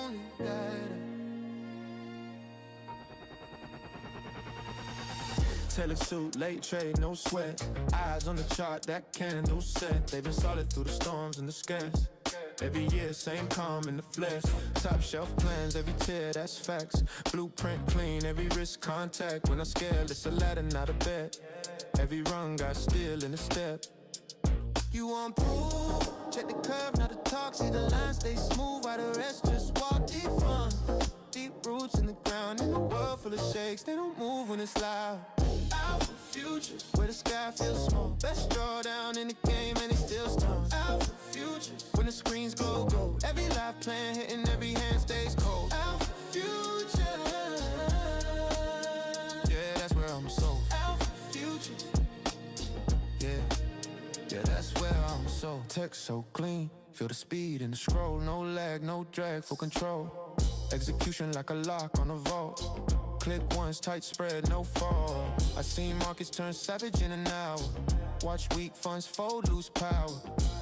only guide. Tailored suit, late trade, no sweat. Eyes on the chart, that candle set. They've been solid through the storms and the scares. Every year, same calm in the flesh. Top shelf plans, every tear, that's facts. Blueprint clean, every wrist contact. When I scale, it's a ladder, not a bed. Every rung got steel in the step. You want proof? Check the curve, not the talk. See the line stay smooth, while the rest just walk deep front. Deep roots in the ground, in a world full of shakes. They don't move when it's loud. Alpha futures, where the sky feels small. Best drawdown in the game and they still strong. Alpha futures, when the screens glow gold. Every live plan hitting, every hand stays cold. Alpha futures, yeah, that's where I'm sold. Alpha futures, yeah, that's where I'm sold. Text so clean, feel the speed in the scroll. No lag, no drag, full control. Execution like a lock on a vault. Click once, tight spread, no fall. I seen markets turn savage in an hour. Watch weak funds fold, lose power.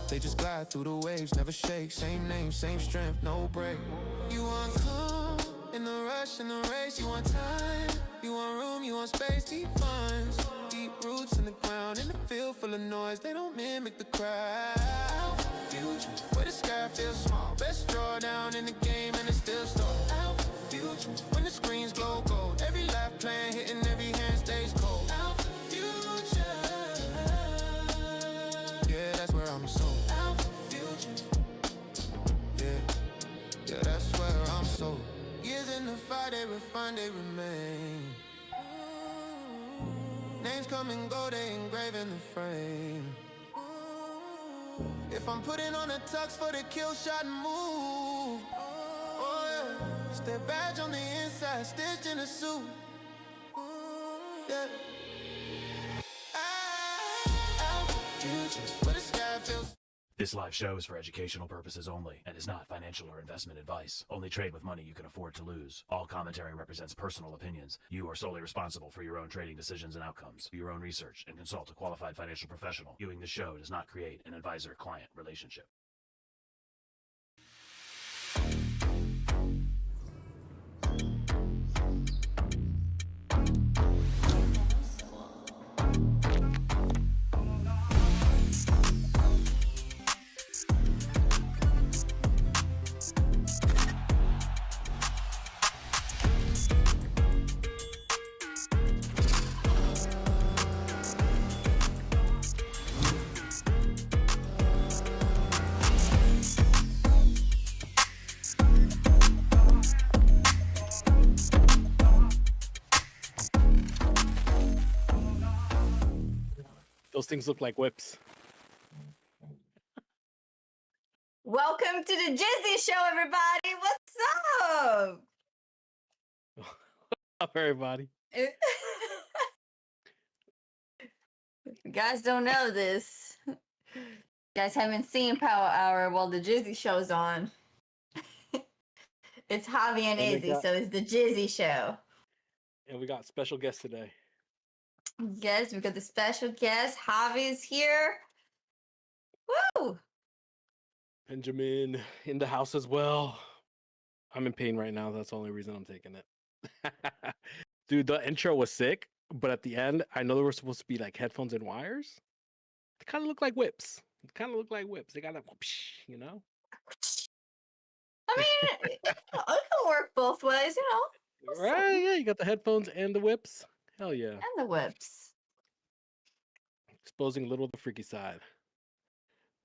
They just glide through the waves, never shake. Same name, same strength, no break. You want calm in the rush, in the race. You want time, you want room, you want space. Deep funds, deep roots in the ground. In the field full of noise, they don't mimic the crowd. Future, where the sky feels small. Best drawdown in the game and it's still stalled. Future, when the screens glow gold. Every life plan hitting, every hand stays cold. Alpha future, yeah, that's where I'm sold. Alpha future, yeah, that's where I'm sold. Years in the fight, they refine, they remain. Names come and go, they engrave in the frame. If I'm putting on a tux for the kill shot and move, oh yeah. It's that badge on the inside, stitched in a suit. Yeah. Alpha futures, where the sky feels. This live show is for educational purposes only and is not financial or investment advice. Only trade with money you can afford to lose. All commentary represents personal opinions. You are solely responsible for your own trading decisions and outcomes. Do your own research and consult a qualified financial professional. Viewing the show does not create an advisor-client relationship. Those things look like whips. Welcome to the Izzy show, everybody. What's up? What's up, everybody? If you guys don't know this, you guys haven't seen Power Hour while the Jizzy show's on. It's Javi and Izzy, so it's the Jizzy show. And we got special guests today. Yes, we got the special guest. Javi's here. Woo! Benjamin in the house as well. I'm in pain right now. That's the only reason I'm taking it. Dude, the intro was sick, but at the end, I know there were supposed to be like headphones and wires. They kind of look like whips. They got a whoosh, you know? I mean, it can work both ways, you know. Right? Yeah, you got the headphones and the whips. Hell yeah. And the whips. Exposing a little of the freaky side.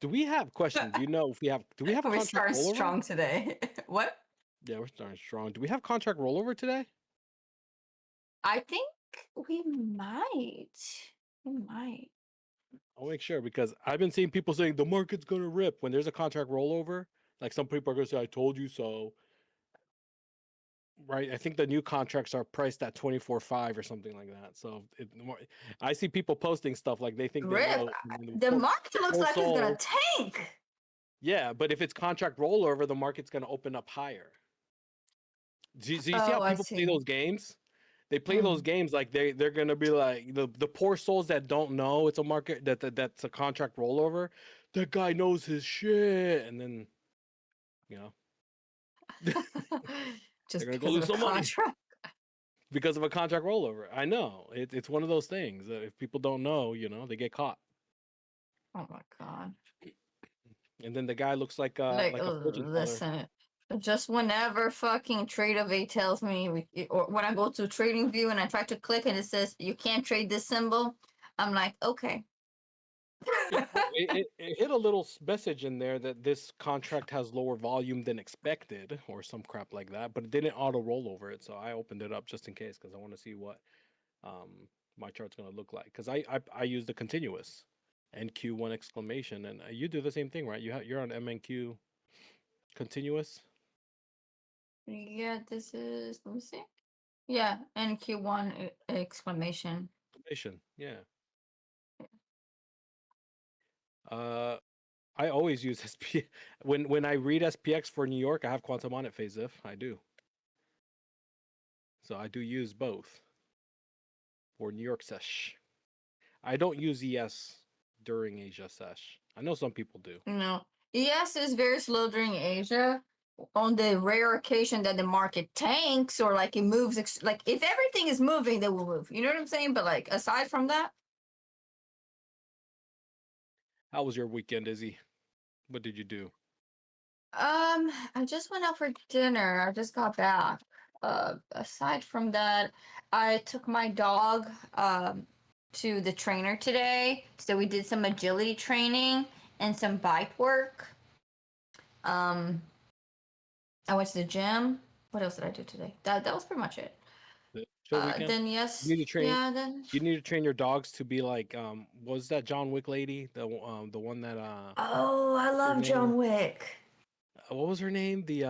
Do we have question? Do you know if we have We're contract starting rollover? strong today. What? Yeah, we're starting strong. Do we have contract rollover today? I think we might. We might. I'll make sure because I've been seeing people saying the market's gonna rip when there's a contract rollover. Like some people are gonna say, "I told you so." Right? I think the new contracts are priced at 24.5 or something like that. So I see people posting stuff like they think Rip. The market looks like it's gonna tank. Yeah, but if it's contract rollover, the market's gonna open up higher. Do you see how people play those games? They play those games like they're gonna be like the poor souls that don't know it's a market that's a contract rollover. That guy knows his shit, and then you know. Just gonna go because lose of a some money. contract. Because of a contract rollover. I know. It's one of those things that if people don't know, they get caught. Oh my god. And then the guy looks like Like, a fortune teller. listen, just whenever fucking Trade of A tells me, or when I go to Trading View and I try to click and it says you can't trade this symbol, I'm like, okay. It hit a little message in there that this contract has lower volume than expected, or some crap like that, but it didn't auto roll over it. So I opened it up just in case because I want to see what my chart's gonna look like. Because I use the continuous NQ1 exclamation, and you do the same thing, right? You're on MNQ continuous. Yeah, this is, let me see. Yeah, NQ1 exclamation. Exclamation, yeah. I always use SP when I read SPX for New York. I have quantum on it, phase if I do. So I do use both for New York sesh. I don't use ES during Asia sesh. I know some people do. No. ES is very slow during Asia. On the rare occasion that the market tanks or like it moves, like if everything is moving, they will move. You know what I'm saying? But like aside from that, How was your weekend, Izzy? What did you do? I just went out for dinner. I just got back. Aside from that, I took my dog to the trainer today. So we did some agility training and some bike work. I went to the gym. What else did I do today? That was pretty much it. The chill weekend? Then yes, You need to train. yeah. Then You need to train your dogs to be like what was that John Wick lady? The one that oh, I love name? John Wick. What was her name? The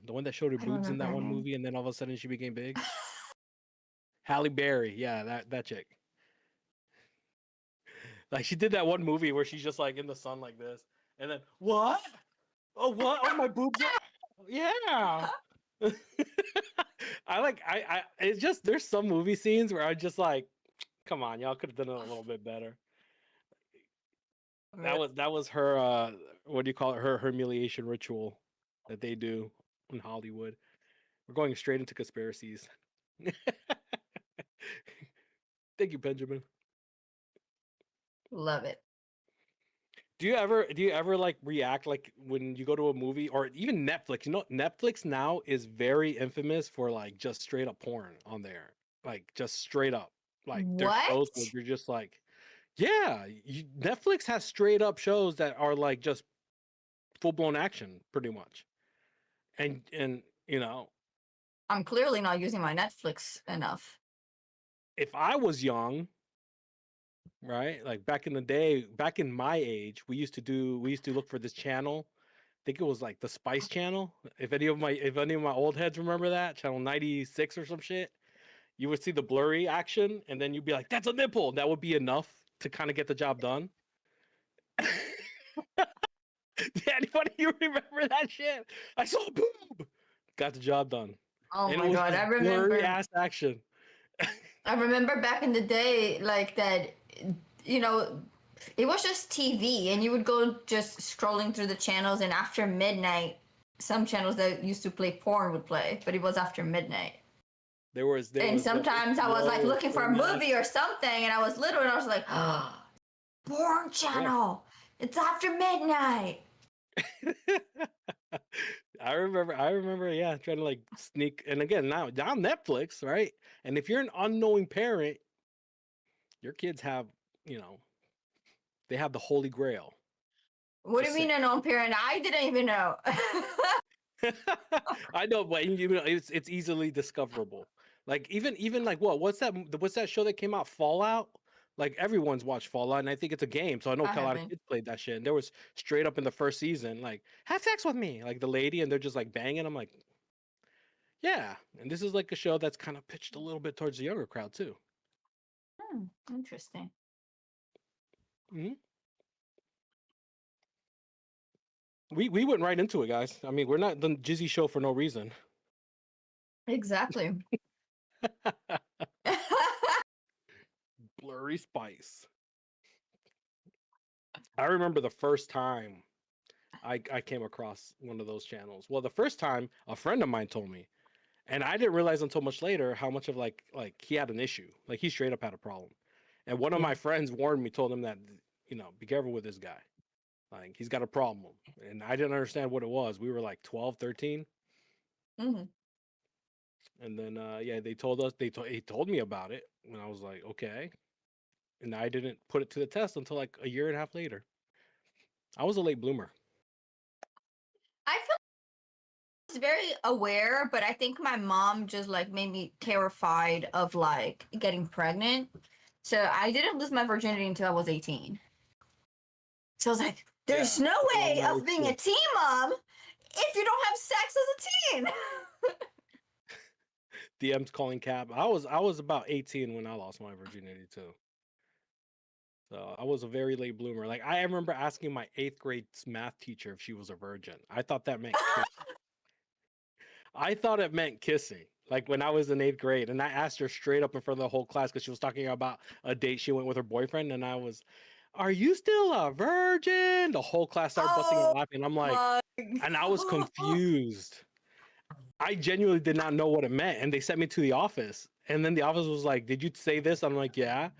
one that showed her I don't boobs in remember that her one name. movie, and then all of a sudden she became big. Halle Berry, yeah, that chick. Like she did that one movie where she's just like in the sun like this, and then what? Oh what? Oh my boobs! Yeah. I it's just there's some movie scenes where I just like, come on, y'all could have done it a little bit better. That was her what do you call it? Her humiliation ritual that they do in Hollywood. We're going straight into conspiracies. Thank you, Benjamin. Love it. Do you ever like react like when you go to a movie or even Netflix? You know, Netflix now is very infamous for like just straight up porn on there. Like just straight up. Like there's shows where What? you're just like, yeah, Netflix has straight up shows that are like just full blown action pretty much. And I'm clearly not using my Netflix enough. if I was young, right? Like back in the day, back in my age, we used to look for this channel. I think it was like the Spice Channel. If any of my old heads remember that, channel 96 or some shit, you would see the blurry action and then you'd be like, that's a nipple. That would be enough to kind of get the job done. Anybody you remember that shit? I saw a boob. Got the job done. Oh And my it was god, just I blurry remember. ass action. I remember back in the day, like that. You know, it was just TV, and you would go just scrolling through the channels, and after midnight, some channels that used to play porn would play, but it was after midnight. There was And sometimes I was like HBO, looking for a Cinemax. movie or something, and I was little, and I was like, oh, porn channel. It's after midnight. I remember, yeah, trying to like sneak. And again, now Netflix, right? And if you're an unknowing parent, your kids have, they have the holy grail. What do Just you mean saying. an own parent? I didn't even know. I know, but it's easily discoverable. Like even like what's that show that came out, Fallout? Like everyone's watched Fallout, and I think it's a game, so I know I a lot of haven't. kids played that shit. And there was straight up in the first season, like have sex with me, like the lady, and they're just like banging. I'm like, yeah. And this is like a show that's kind of pitched a little bit towards the younger crowd too. Interesting. Hmm. We went right into it, guys. I mean, we're not the Jizzy show for no reason. Exactly. Blurry Spice. I remember the first time I came across one of those channels. Well, the first time a friend of mine told me, and I didn't realize until much later how much of like he had an issue. Like he straight up had a problem. And one of my friends warned me, told him that, be careful with this guy. Like he's got a problem. And I didn't understand what it was. We were like 12, 13. Hmm. And then yeah, they told us he told me about it, and I was like, okay. And I didn't put it to the test until like a year and a half later. I was a late bloomer. I feel I was very aware, but I think my mom just like made me terrified of like getting pregnant. So I didn't lose my virginity until I was 18. So I was like, there's Yeah, no that's way my of age being a too. teen mom if you don't have sex as a teen. DM's calling cab. I was about 18 when I lost my virginity too. So I was a very late bloomer. Like I remember asking my 8th grade math teacher if she was a virgin. I thought that meant I thought it meant kissing. Like when I was in 8th grade, and I asked her straight up in front of the whole class because she was talking about a date she went with her boyfriend, and I was, "Are you still a virgin?" The whole class started busting out Oh laughing. I'm like, my and I was god. confused. I genuinely did not know what it meant, and they sent me to the office. And then the office was like, "Did you say this?" I'm like, "Yeah."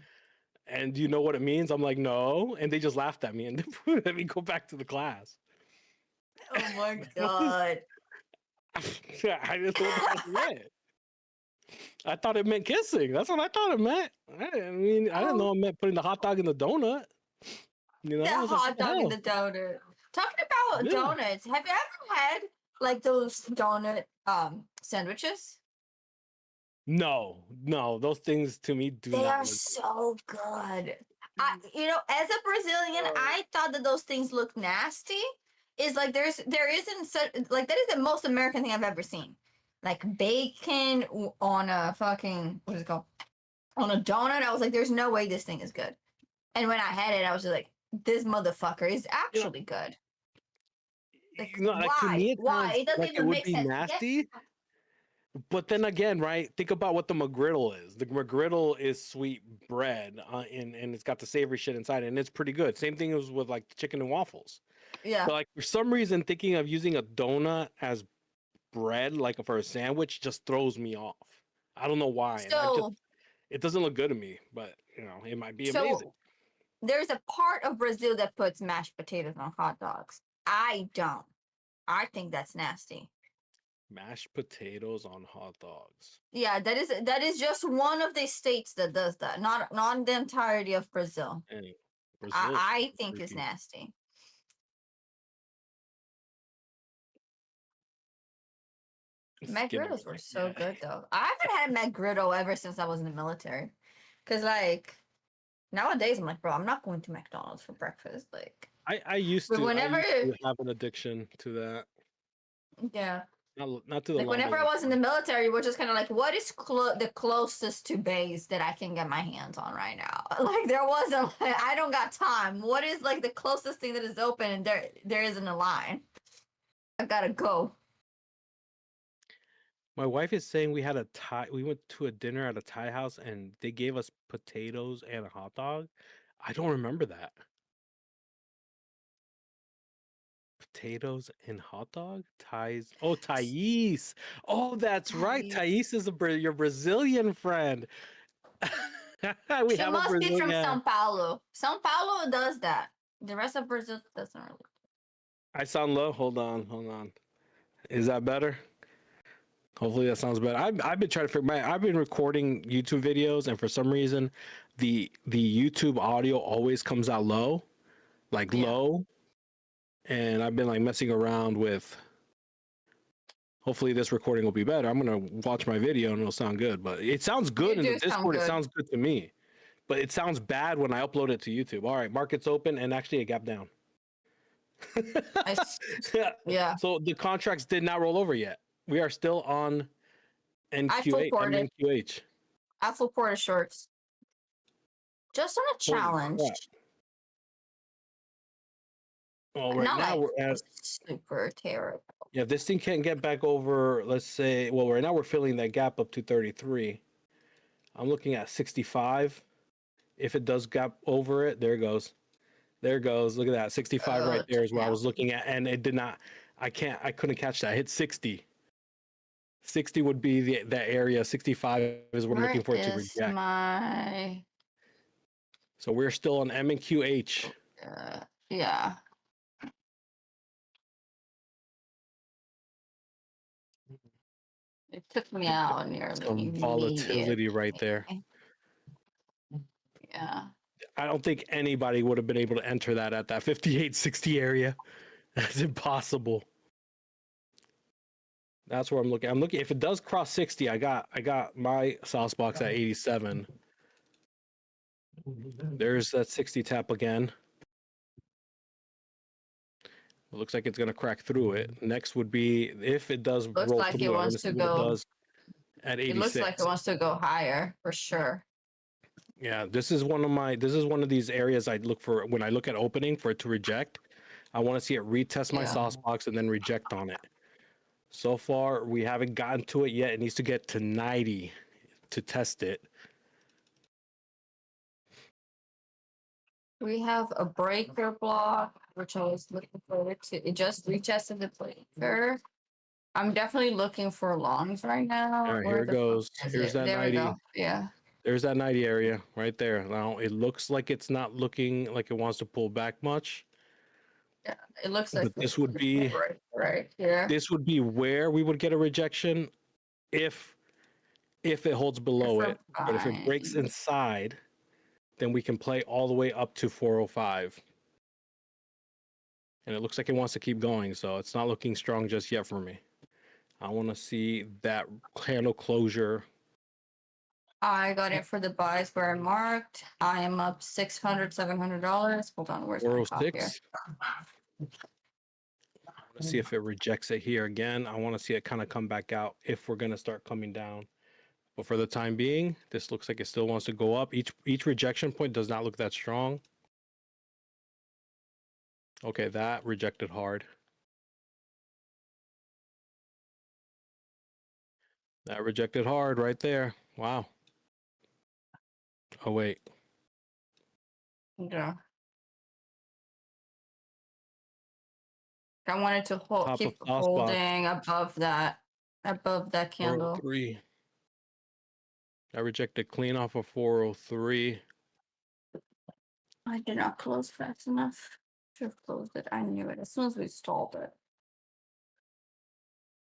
And do you know what it means? I'm like, "No." And they just laughed at me and let me go back to the class. Oh my What is- god. I didn't know what the fuck it meant. I thought it meant kissing. That's what I thought it meant. I didn't Oh, know it meant putting the hot dog in the donut. the I was like, what hot the dog and the hell? donut. Talking about Yeah. donuts, have you ever had like those donut sandwiches? No, those things to me do They not are look good. so good. As a Brazilian, I thought that those things look nasty. Is like there isn't such like that is the most American thing I've ever seen. Like bacon on a fucking what is it called? On a donut. I was like, there's no way this thing is good. And when I had it, I was just like, this motherfucker is You know, actually good. Like like to why? me it Why? sounds It doesn't like it even would make be sense. Yeah. nasty. But then again, right? Think about what the McGriddle is. The McGriddle is sweet bread, and it's got the savory shit inside, and it's pretty good. Same thing as with like chicken and waffles. Yeah. But like for some reason, thinking of using a donut as bread, like for a sandwich, just throws me off. I don't know why, and So it doesn't look good to me. But it might be amazing. so there's a part of Brazil that puts mashed potatoes on hot dogs. I don't. I think that's nasty. Mashed potatoes on hot dogs. Yeah, that is just one of the states that does that. Not the entirety of Brazil. Hey, I Brazil's I super think it's freaky. nasty. Skinner McGriddles was were like, so yeah. good though. I haven't had McGriddle ever since I was in the military. Cause like nowadays I'm like, bro, I'm not going to McDonald's for breakfast. Like, I used but to whenever, have an addiction to that. yeah, Not to the like level whenever I of was in the military, we're just kind of like, what is the closest to base that I can get my hands on right now? Like there wasn't, I don't got time. What is like the closest thing that is open and there isn't a line? I gotta go. my wife is saying we went to a dinner at a Thai house and they gave us potatoes and a hot dog. I don't remember that. Potatoes and hot dog? Thais. Oh, Thais. Oh, that's right. Nice. Thais is your Brazilian friend. We She have a must be from Brazilian. São Paulo. São Paulo does that. The rest of Brazil doesn't really. I sound low. Hold on. Is that better? Hopefully that sounds better. I've been trying to figure. I've been recording YouTube videos, and for some reason, the YouTube audio always comes out low, like Yeah. low. And I've been like messing around with. Hopefully this recording will be better. I'm gonna watch my video and it'll sound good. But it sounds good You in the do sound Discord. It good. sounds good to me, but it sounds bad when I upload it to YouTube. All right, market's open and actually a gap down. I s- yeah. So the contracts did not roll over yet. We are still on I full NQ8, ported. MNQH. I full ported shorts. Just on a Holy challenge. crap. Well, right Not now like we're at, super terrible. yeah, if this thing can't get back over, let's say, well, right now we're filling that gap up to 33. I'm looking at 65. If it does gap over it, there it goes. There it goes. Look at that. 65 right Oh, there is where I yeah. was looking at, and it did not. I couldn't catch that. I hit 60. 60 would be that area. 65 is what I'm Where looking for it to is reject. my? So we're still on M and QH. Yeah. It took me out nearly Some volatility right there. immediately. Yeah. I don't think anybody would have been able to enter that at that 58.60 area. That's impossible. That's where I'm looking. I'm looking. If it does cross 60, I got my sauce box at 87. There's that 60 tap again. It looks like it's going to crack through it. Next would be if it does Looks roll like through. it I want to wants see to what it go. does at 86. It looks like it wants to go higher for sure. Yeah, this is one of these areas I look for when I look at opening for it to reject. I want to see it retest my Yeah. sauce box and then reject on it. So far, we haven't gotten to it yet. It needs to get to 90 to test it. We have a breaker block, which I was looking forward to. It just retested the breaker. I'm definitely looking for longs right now. All right, Where here it the fuck goes. is Here's it? that There 90. we go. Yeah. There's that 90 area right there. Now, it looks like it's not looking like it wants to pull back much. Yeah. It looks like But this would be right here. this would be where we would get a rejection if it holds below it. But if it breaks Fine. inside, then we can play all the way up to 405. And it looks like it wants to keep going, so it's not looking strong just yet for me. I want to see that handle closure. I got it for the buys where I marked. I am up $600, $700. Hold on, where's my cop here? 406. I want to see if it rejects it here again. I want to see it kind of come back out if we're going to start coming down. But for the time being, this looks like it still wants to go up. Each rejection point does not look that strong. Okay, that rejected hard. That rejected hard right there. Wow. Oh, wait. Yeah. I wanted to hold, Top keep of sauce box. holding above that candle. 403. I rejected clean off of 403. I did not close fast enough. Should have closed it. I knew it as soon as we stalled it.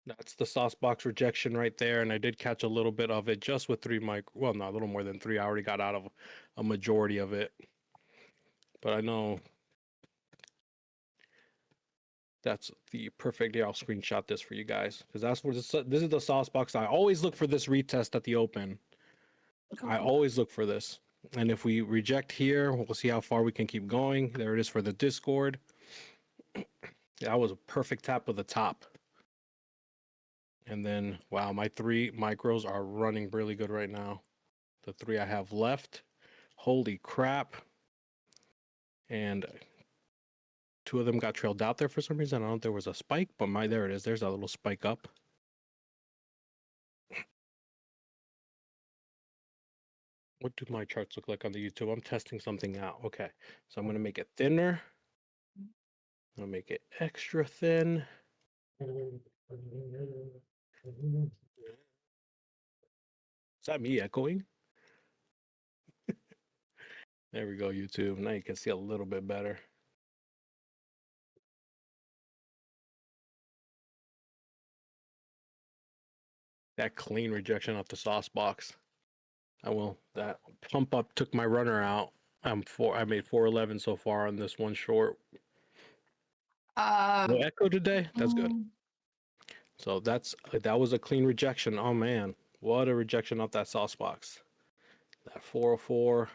That's the sauce box rejection right there. And I did catch a little bit of it just with 3 mic. Well, not a little more than 3. I already got out of a majority of it. But I know that's the perfect. I'll screenshot this for you guys because that's what this is the sauce box. I always look for this retest at the open. I always look for this. And if we reject here, we'll see how far we can keep going. There it is for the Discord. That was a perfect tap of the top. And then, wow, my 3 micros are running really good right now. The 3 I have left. Holy crap. And 2 of them got trailed out there for some reason. I don't know if there was a spike, but there it is. There's that little spike up. What do my charts look like on the YouTube? I'm testing something out. Okay, so I'm going to make it thinner. I'm going to make it extra thin. Is that me echoing? There we go, YouTube. Now you can see a little bit better. That clean rejection off the sauce box. That pump up took my runner out. I made 411 so far on this one short. No echo today? That's good. So that was a clean rejection. Oh man, what a rejection off that sauce box. That 404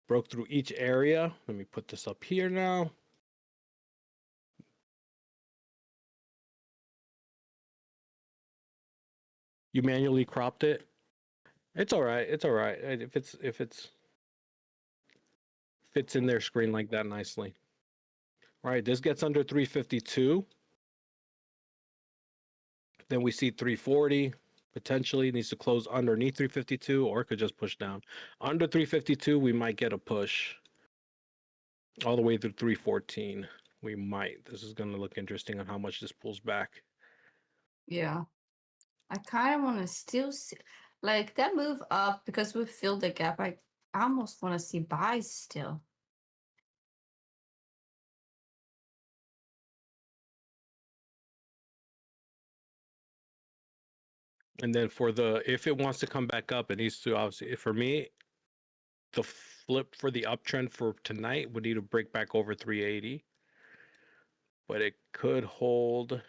broke through each area. Let me put this up here now. You manually cropped it. It's all right. It's all right. If it's fits in their screen like that nicely. All right, this gets under 352. Then we see 340. Potentially needs to close underneath 352, or it could just push down. Under 352, we might get a push. all the way through 314. We might. This is going to look interesting on how much this pulls back. Yeah. I kind of want to still see, like that move up because we filled the gap. I almost want to see buys still. And then for the, if it wants to come back up, it needs to obviously, for me, the flip for the uptrend for tonight would need to break back over 380. But it could hold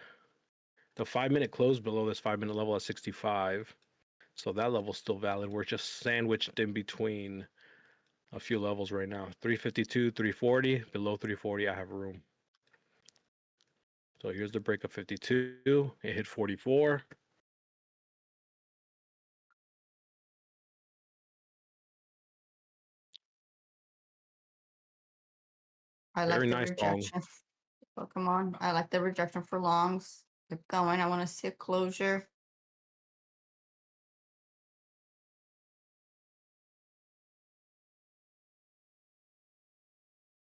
the 5-minute close below this 5-minute level at 65. So that level's still valid. We're just sandwiched in between a few levels right now. 352, 340. Below 340, I have room. So here's the break of 52. It hit 44. I Very like the nice long. rejection. Pokemon. I like the rejection for longs. Keep going. I want to see a closure.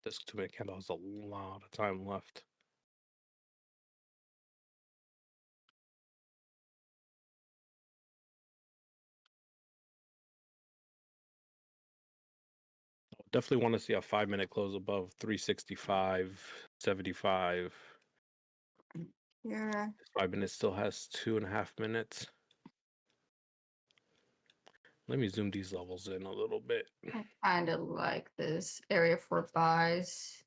This 2-minute candle has a lot of time left. Definitely want to see a 5-minute close above 365.75. Yeah. 5 minutes still has 2.5 minutes. Let me zoom these levels in a little bit. I kind of like this area for buys.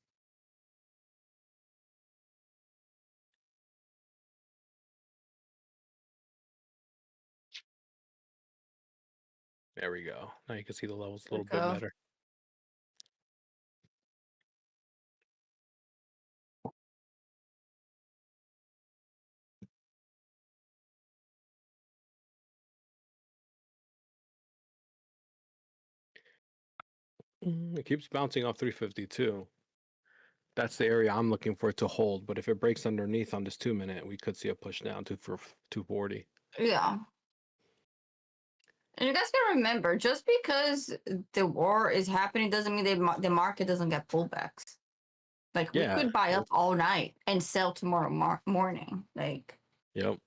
There we go. Now you can see the levels a There little we bit go. better. It keeps bouncing off 352. That's the area I'm looking for it to hold. But if it breaks underneath on this 2-minute, we could see a push down to for 240. Yeah. And you guys gotta remember, just because the war is happening doesn't mean the market doesn't get pullbacks. Like we Yeah. could buy up all night and sell tomorrow morning. Like, Yep.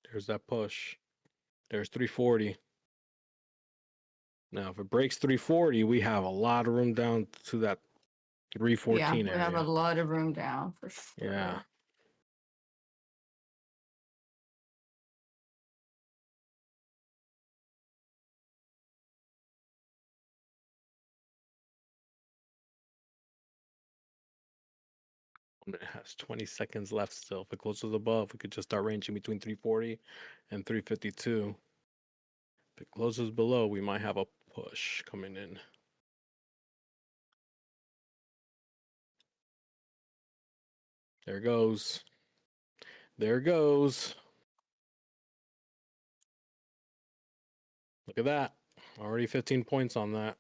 There's that push. There's 340. Now, if it breaks 340, we have a lot of room down to that yeah, 314 we have a area. lot of room down for sure. Yeah. It has 20 seconds left still. If it closes above, we could just start ranging between 340 and 352. If it closes below, we might have a push coming in. There it goes. There it goes. Look at that. Already 15 points on that.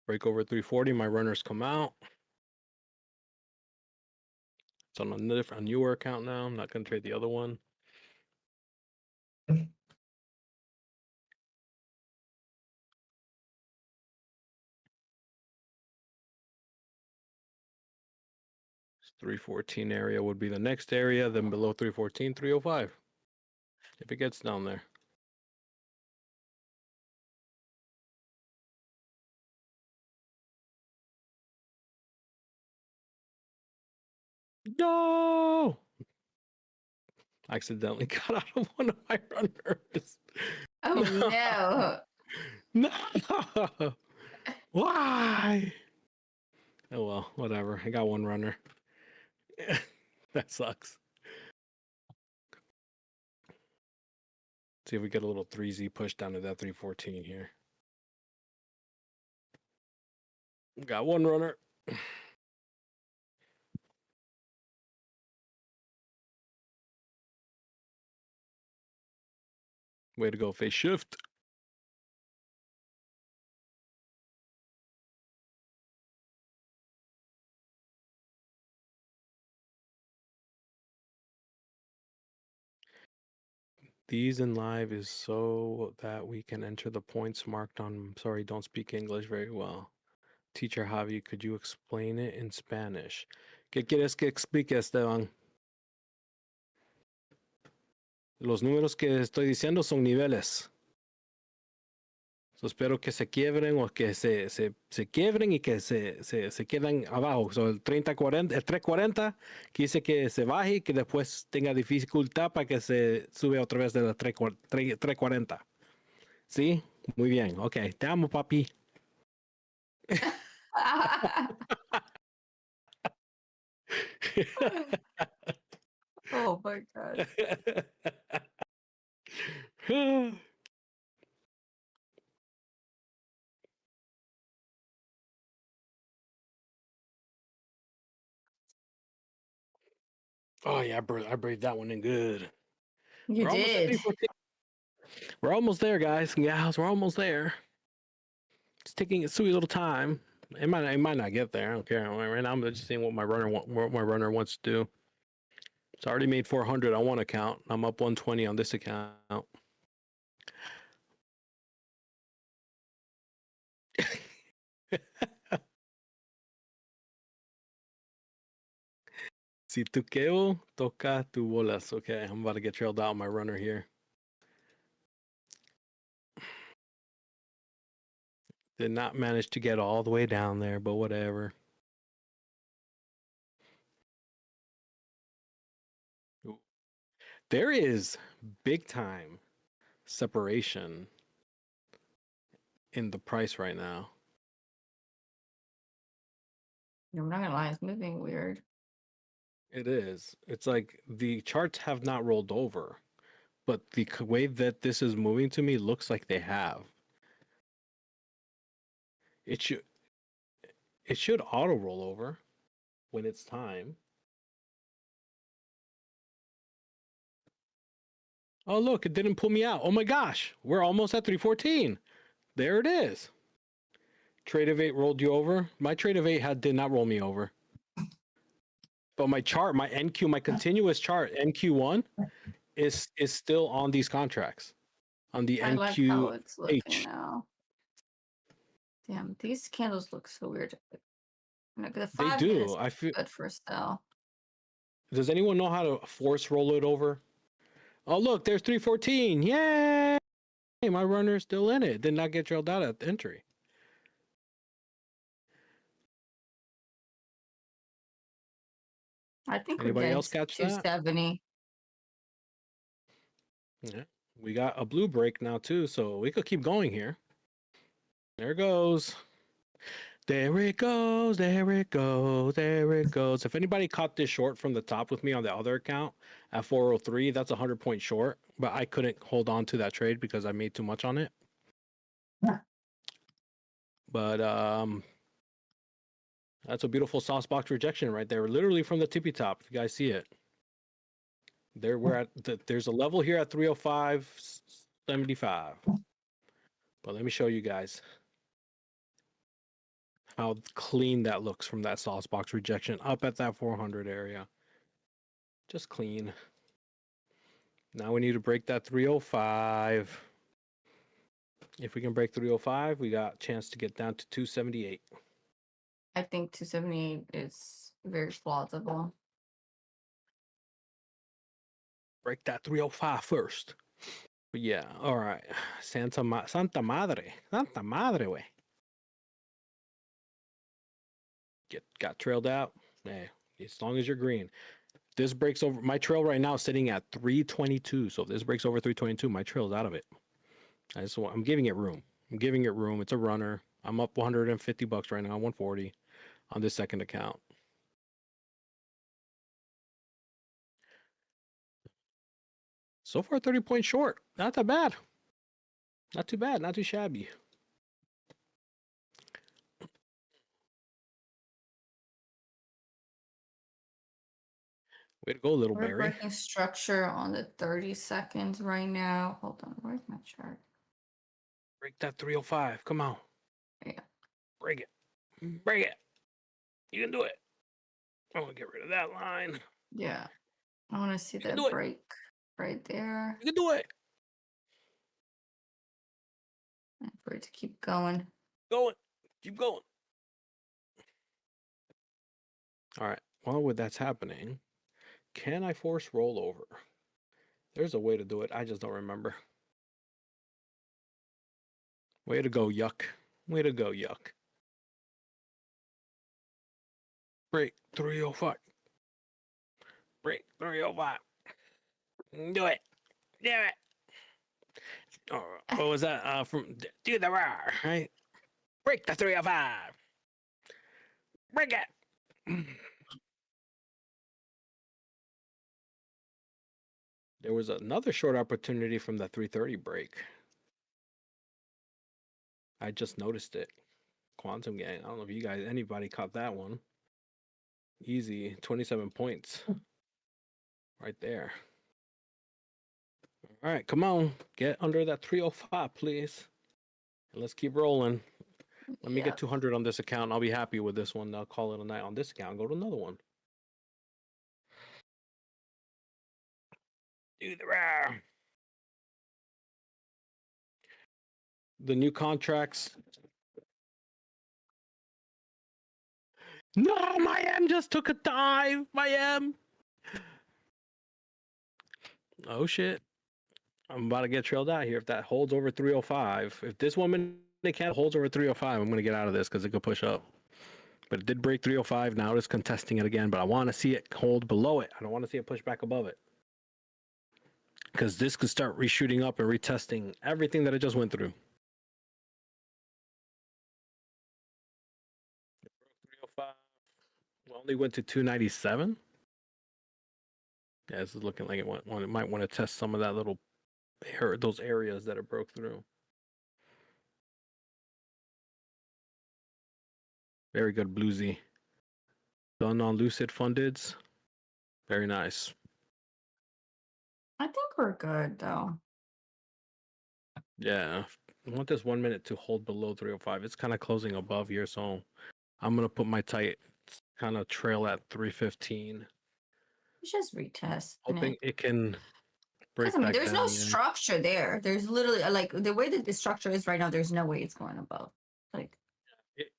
Break over 340. My runners come out. It's on a newer account now. I'm not going to trade the other one. It's 314 area would be the next area. Then below 314, 305. If it gets down there. No! I accidentally got out of one of my runners. Oh no. No! Why? Oh well, whatever. I got one runner. That sucks. See if we get a little 3Z push down to that 314 here. Got one runner. Way to go, face shift. These in live is so that we can enter the points marked on. Sorry, don't speak English very well. Teacher Javi, could you explain it in Spanish? ¿Qué quieres que explique, Esteban? Los números que estoy diciendo son niveles. So, espero que se quiebren o que se quiebren y que se queden abajo. So, el 30-40, el 340 que dice que se baje y que después tenga dificultad para que se sube otra vez de la 340. ¿Sí? Muy bien. Ok. Te amo, papi. Oh my god. Oh yeah, I breathed that one in good. You We're almost at did. 314. We're almost there, guys and gals. We're almost there. It's taking a sweet little time. It might not get there. I don't care. Right now, I'm just seeing what my runner wants to do. It's already made 400 on one account. I'm up 120 on this account. Si tu queo, toca tu bolas. Okay, I'm about to get trailed out on my runner here. Did not manage to get all the way down there, but whatever. There is big time separation in the price right now. I'm not gonna lie, it's moving weird. It is. It's like the charts have not rolled over, but the way that this is moving to me looks like they have. It should auto roll over when it's time. Oh, look, it didn't pull me out. Oh my gosh, we're almost at 314. There it is. Trade of 8 rolled you over. My trade of 8 did not roll me over. But my chart, my NQ, my continuous chart, NQ1, is still on these contracts. On the I like how NQH. it's looking now. Damn, these candles look so weird. Like the They 5 do. minutes I feel. good for sell. Does anyone know how to force roll it over? Oh, look, there's 314. Yay! My runner is still in it. Did not get trailed out at the entry. I think Anybody we're else getting catch that? 270. Yeah. We got a blue break now, too, so we could keep going here. There it goes. There it goes. There it goes. There it goes. If anybody caught this short from the top with me on the other account at 403, that's a 100-point short, but I couldn't hold on to that trade because I made too much on it. But that's a beautiful sauce box rejection right there, literally from the tippy top. If you guys see it, there we're at. There's a level here at 305.75. But let me show you guys how clean that looks from that sauce box rejection up at that 400 area. Just clean. Now we need to break that 305. If we can break 305, we got a chance to get down to 278. I think 278 is very plausible. Break that 305 first. But yeah, all right. Santa Madre. Santa Madre, way. Got trailed out. Hey, as long as you're green. This breaks over. My trail right now is sitting at 322. So if this breaks over 322, my trail's out of it. I'm giving it room. I'm giving it room. It's a runner. I'm up 150 bucks right now, 140 on this second account. So far, 30 points short. Not that bad. Not too bad. Not too shabby. Way to go, little We're Barry. breaking structure on the 30 seconds right now. Hold on, where's my chart? Break that 305. Come on. Yeah. Break it. Break it. You can do it. I want to get rid of that line. Yeah. I want to see You can that do it. break right there. You can do it. for it to keep going. Going. Keep going. All right. While that's happening, can I force rollover? There's a way to do it. I just don't remember. Way to go, Yuck. Way to go, Yuck. Break 305. Break 305. Do it. Do it. Oh, what was that? From Do the roar, right? Break the 305. Break it. There was another short opportunity from the 330 break. I just noticed it. Quantum Gang. I don't know if anybody caught that one. Easy, 27 points. Right there. All right, come on. Get under that 305, please. And let's keep rolling. Let me get 200 on this account. I'll be happy with this one. I'll call it a night on this account. Go to another one. Do the roar. The new contracts. No, my M just took a dive. My M. Oh shit. I'm about to get trailed out here. If that holds over 305, if this woman they can't holds over 305, I'm gonna get out of this because it could push up. But it did break 305. Now it's contesting it again. But I want to see it hold below it. I don't want to see it push back above it. Because this could start reshooting up and retesting everything that it just went through. 305. Only went to 297. Yeah, this is looking like it might want to test some of that little those areas that it broke through. Very good, Bluesy. Done on Lucid Fundeds. Very nice. I think we're good though. Yeah, I want this 1 minute to hold below 305. It's kind of closing above here, so I'm gonna put my tight kind of trail at 315. It's just retest. Hoping it can break Because I mean, back there's down. no structure there. There's literally like the way that the structure is right now. There's no way it's going above. Like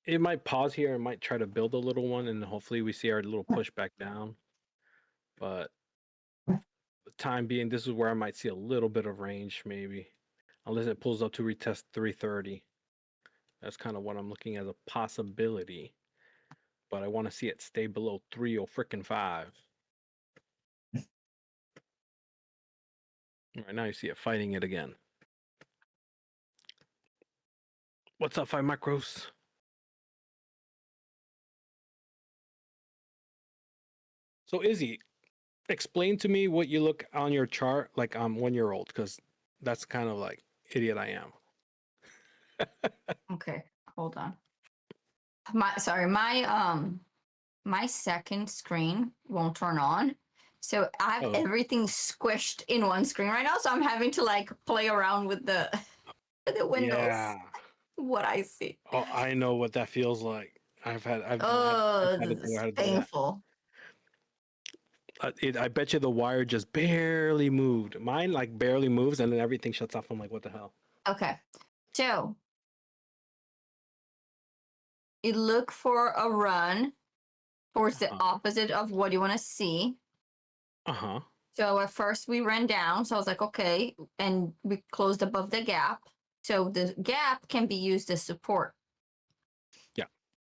it might pause here and might try to build a little one, and hopefully we see our little push back down. But the time being, this is where I might see a little bit of range, maybe, unless it pulls up to retest 330. That's kind of what I'm looking as a possibility. But I want to see it stay below 305. Right now you see it fighting it again. What's up, 5 Macros? So Izzy, explain to me what you look on your chart like I'm 1 year old, because that's kind of like idiot I am. okay, hold on. My second screen won't turn on. So I have everything squished in one screen right now. So I'm having to like play around with the windows. Yeah. What I see. Oh, I know what that feels like. I've had This to is how to do that. painful. I bet you the wire just barely moved. Mine like barely moves, and then everything shuts off. I'm like, what the hell? Okay, so you look for a run towards the opposite of what you want to see. Uh-huh. So at first we ran down. So I was like, okay, and we closed above the gap. So the gap can be used as support. Yeah.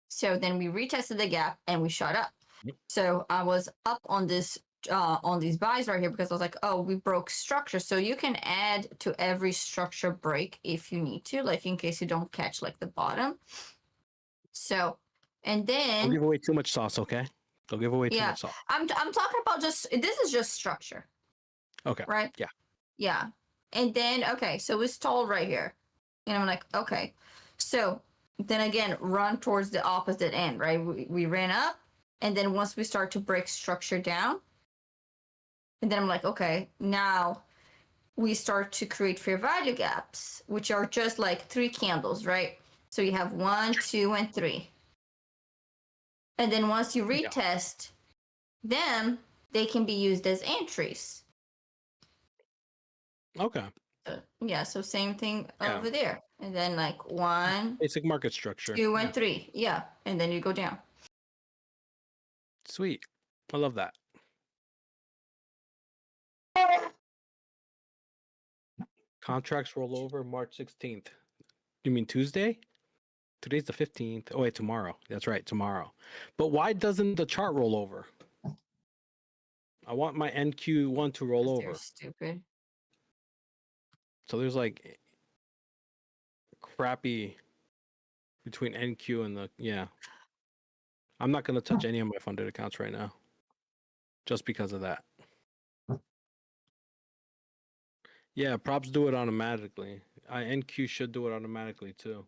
So then we retested the gap and we shot up. Yep. So I was up on this on these buys right here because I was like, oh, we broke structure. So you can add to every structure break if you need to, like in case you don't catch like the bottom. So, and then don't give away too much sauce, okay? Don't give away too much sauce. I'm talking about this is just structure. Okay. Right? Yeah. Yeah. And then okay, so we stalled right here. And I'm like, okay. So then again, run towards the opposite end, right? We ran up, and then once we start to break structure down, and then I'm like, okay, now we start to create fair value gaps, which are just like 3 candles, right? So you have 1, 2, and 3. And then once you retest them, they can be used as entries. Okay. Yeah, so same thing Yeah. over there. And then like 1, Basic market structure. 2, Yeah. and 3. Yeah. And then you go down. Sweet. I love that. Contracts roll over March 16th. You mean Tuesday? Today's the 15th. Oh, wait, tomorrow. That's right, tomorrow. But why doesn't the chart roll over? I want my NQ1 to roll 'Cause they're over. stupid. So there's like crappy between NQ and the, yeah. I'm not going to touch any of my funded accounts right now. Just because of that. Yeah, props do it automatically. NQ should do it automatically too.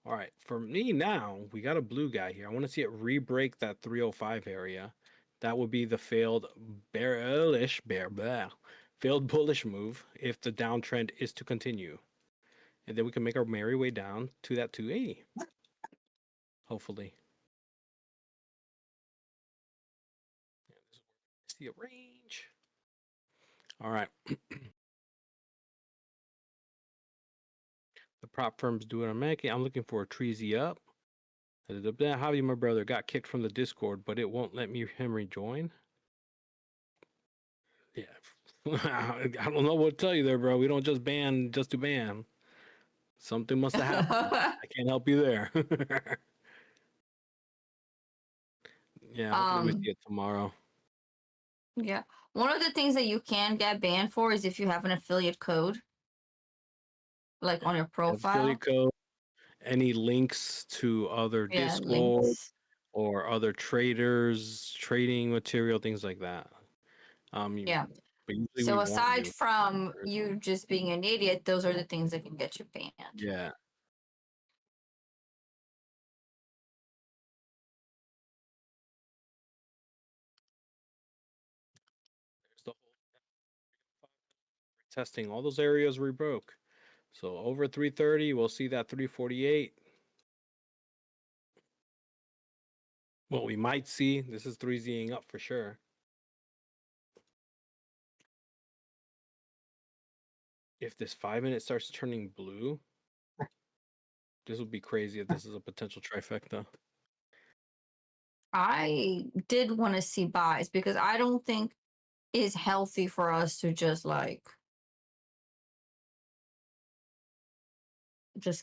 All right, for me now, we got a blue guy here. I want to see it re-break that 305 area. That would be the failed failed bullish move if the downtrend is to continue. And then we can make our merry way down to that 280. Hopefully. See a range. All right. The prop firms do it automatically. I'm looking for a Treasy up. Javi, my brother, got kicked from the Discord, but it won't let me him rejoin. Yeah. I don't know what to tell you there, bro. We don't just ban just to ban. Something must have happened. I can't help you there. Yeah, hopefully we see it tomorrow. Yeah. One of the things that you can get banned for is if you have an affiliate code, like on your profile. Affiliate code, any links to other Yeah, Discord links. or other traders, trading material, things like that. Yeah. But usually So we want aside you. from you just being an idiot, those are the things that can get you banned. Yeah. There's the whole testing. All those areas we broke. So over 330, we'll see that 348. What we might see, this is 3Zing up for sure. If this 5-minute starts turning blue, this would be crazy if this is a potential trifecta. I did want to see buys because I don't think it's healthy for us to just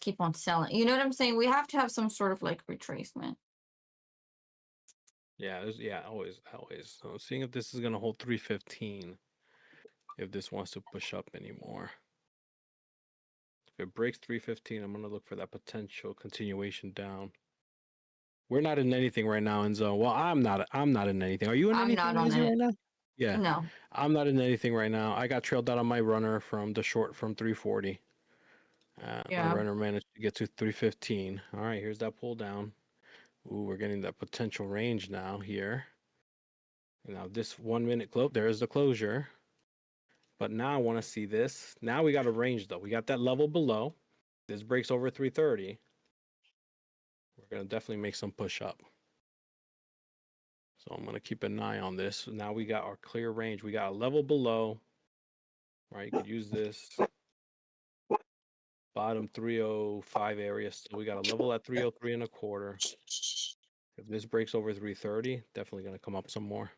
keep on selling. You know what I'm saying? We have to have some sort of like retracement. Yeah, always. So seeing if this is gonna hold 315, if this wants to push up anymore. If it breaks 315, I'm gonna look for that potential continuation down. We're not in anything right now, Enzo. Well, I'm not in anything. Are you in I'm anything not on Izzy, it. right now? Yeah. No. I'm not in anything right now. I got trailed out on my runner from the short from 340. Yeah. My runner managed to get to 315. All right, here's that pull down. Ooh, we're getting that potential range now here. And now this 1-minute close, there is the closure. But now I want to see this. Now we got a range though. We got that level below. This breaks over 330. We're going to definitely make some push up. So I'm going to keep an eye on this. Now we got our clear range. We got a level below. Right, you could use this. Bottom 305 area. So we got a level at 303 and a quarter. If this breaks over 330, definitely going to come up some more.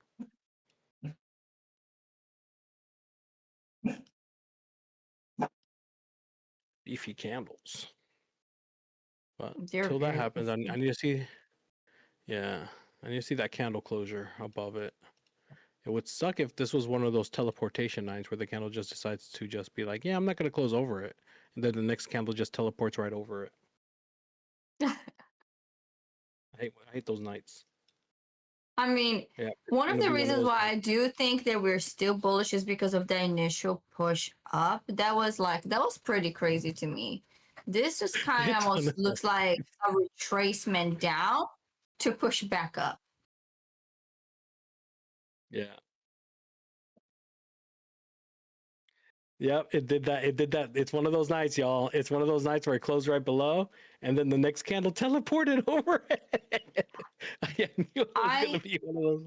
Beefy candles. But until that happens, I need to see. Yeah, I need to see that candle closure above it. It would suck if this was one of those teleportation nights where the candle just decides to just be like, yeah, I'm not going to close over it. And then the next candle just teleports right over it. I hate those nights. I mean, yeah, one of the reasons why nights. I do think that we're still bullish is because of the initial push up. That was pretty crazy to me. This just kind of almost looks like a retracement down to push back up. Yeah. Yep, it did that. It did that. It's one of those nights, y'all. It's one of those nights where it closed right below, and then the next candle teleported over it. I knew it was gonna be one of those.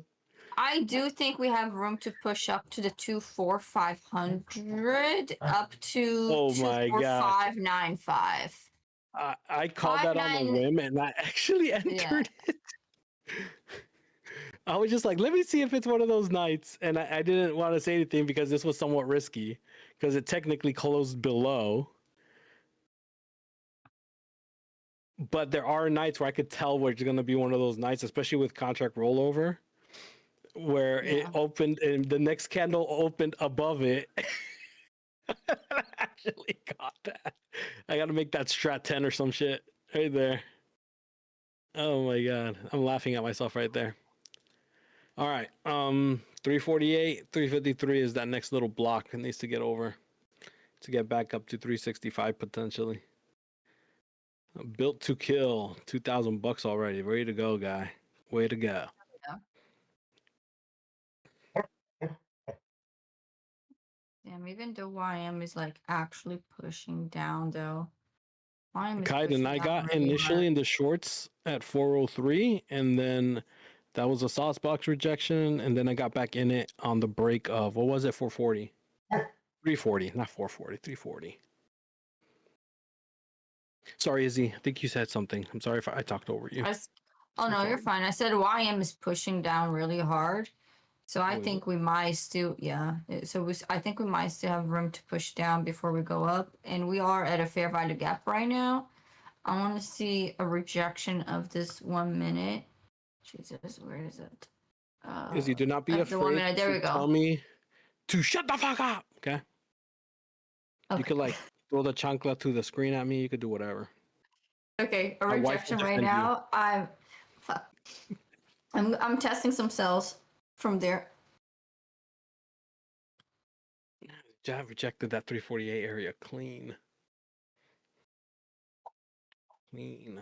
I do think we have room to push up to the 24500 up to Oh my god. 24595. I called that on a 59. whim and I actually Yeah. entered it. I was just like, let me see if it's one of those nights. And I didn't want to say anything because this was somewhat risky because it technically closed below. But there are nights where I could tell where it's going to be one of those nights, especially with contract rollover, where it Yeah. opened and the next candle opened above it. I actually got that. I got to make that strat 10 or some shit right there. Oh my god, I'm laughing at myself right there. All right, 348, 353 is that next little block it needs to get over to get back up to 365 potentially. Built to kill, $2,000 already. Ready to go, guy. Way to go. Damn, even though YM is like actually pushing down though. YM is Kaiden, pushing I down got really initially hard. in the shorts at 403, and then that was a sauce box rejection, and then I got back in it on the break of, what was it, 440? 340, not 440, 340. Sorry, Izzy. I think you said something. I'm sorry if I talked over you. Oh no, you're 340. fine. I said YM is pushing down really hard. So I Wait, think we might still, I think we might still have room to push down before we go up. And we are at a fair value gap right now. I want to see a rejection of this 1 minute. Jesus, where is it? Izzy, do not be Of the 1 afraid minute. There to we tell go. me to shut the fuck up. Okay. You Okay. could like throw the chancla to the screen at me. You could do whatever. Okay, a My wife will rejection right defend you. now. I'm testing some cells from there. Jav rejected that 348 area clean. Clean.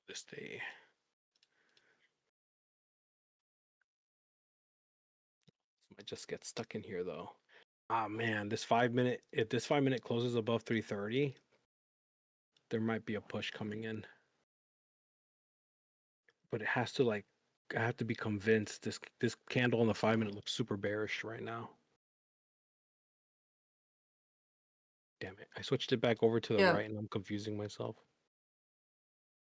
This day. Might just get stuck in here though. Ah man, this 5 minute, if this 5 minute closes above 330, there might be a push coming in. But it has to like, I have to be convinced this candle on the 5 minute looks super bearish right now. Damn it. I switched it back over to the right and I'm confusing myself.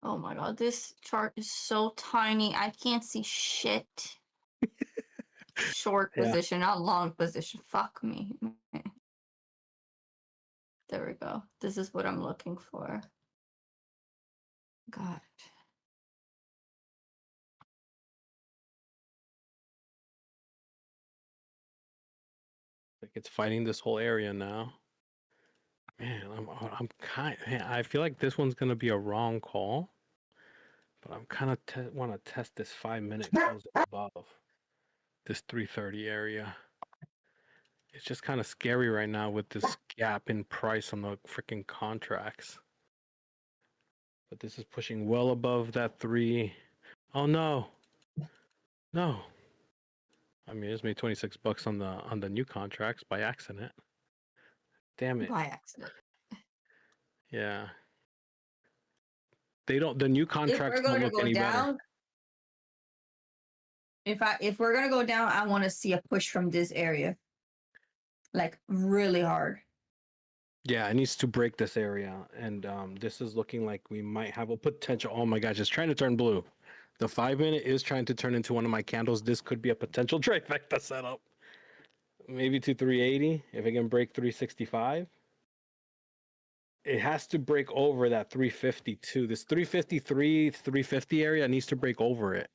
Oh my god, this chart is so tiny. I can't see shit. Short Yeah. position, not long position. Fuck me. There we go. This is what I'm looking for. God. Like it's fighting this whole area now. Man, I feel like this one's gonna be a wrong call, but I'm kind of want to test this 5 minute close above this 330 area. It's just kind of scary right now with this gap in price on the freaking contracts. But this is pushing well above that 3. Oh no, no. I mean, it's made $26 on the new contracts by accident. Damn it. By accident. Yeah. They don't. The new contracts don't look any better. If we're gonna go down, I want to see a push from this area, like really hard. Yeah, it needs to break this area, and this is looking like we might have a potential. Oh my gosh, it's trying to turn blue. The 5 minute is trying to turn into one of my candles. This could be a potential trifecta setup. Maybe to 380 if it can break 365. It has to break over that 352. This 353, 350 area needs to break over it.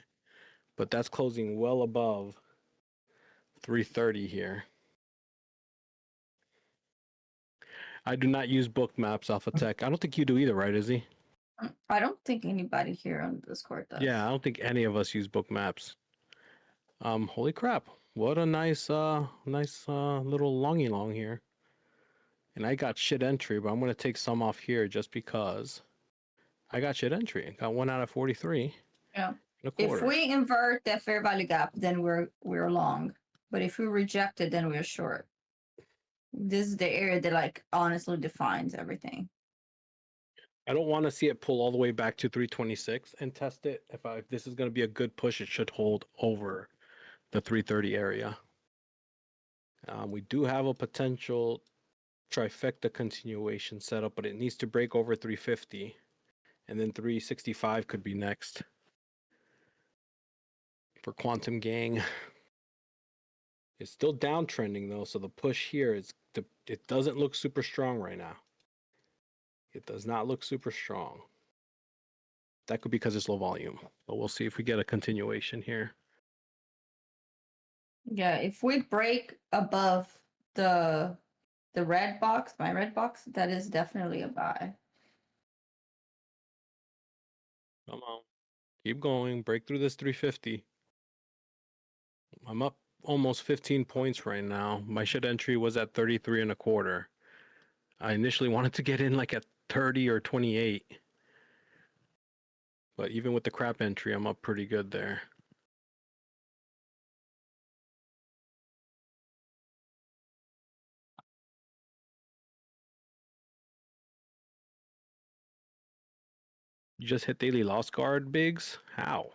But that's closing well above 330 here. I do not use book maps, Alpha Tech. I don't think you do either, right, Izzy? I don't think anybody here on Discord does. Yeah, I don't think any of us use book maps. Holy crap. What a nice little longy long here. And I got shit entry, but I'm gonna take some off here just because I got shit entry. I got 1 out of 43. Yeah. And a If quarter. we invert that fair value gap, then we're long. But if we reject it, then we're short. This is the area that like honestly defines everything. I don't want to see it pull all the way back to 326 and test it. If this is going to be a good push, it should hold over the 330 area. We do have a potential trifecta continuation setup, but it needs to break over 350, and then 365 could be next for Quantum Gang. It's still downtrending though, so the push here it doesn't look super strong right now. It does not look super strong. That could be because it's low volume, but we'll see if we get a continuation here. Yeah, if we break above the red box, my red box, that is definitely a buy. Come on, keep going, break through this 350. I'm up almost 15 points right now. My shit entry was at 33 and a quarter. I initially wanted to get in like at 30 or 28. But even with the crap entry, I'm up pretty good there. You just hit daily loss guard, Biggs? How?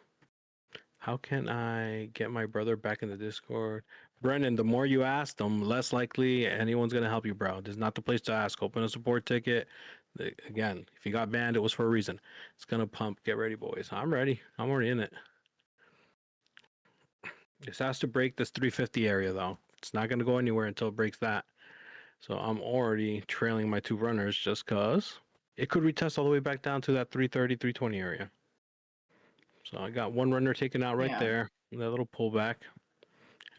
How can I get my brother back in the Discord? Brennan, the more you ask them, less likely anyone's going to help you, bro. This is not the place to ask. Open a support ticket. Again, if you got banned, it was for a reason. It's going to pump. Get ready, boys. I'm ready. I'm already in it. This has to break this 350 area, though. It's not going to go anywhere until it breaks that. So I'm already trailing my two runners just because it could retest all the way back down to that 330, 320 area. So I got one runner taken out right there. That little pullback.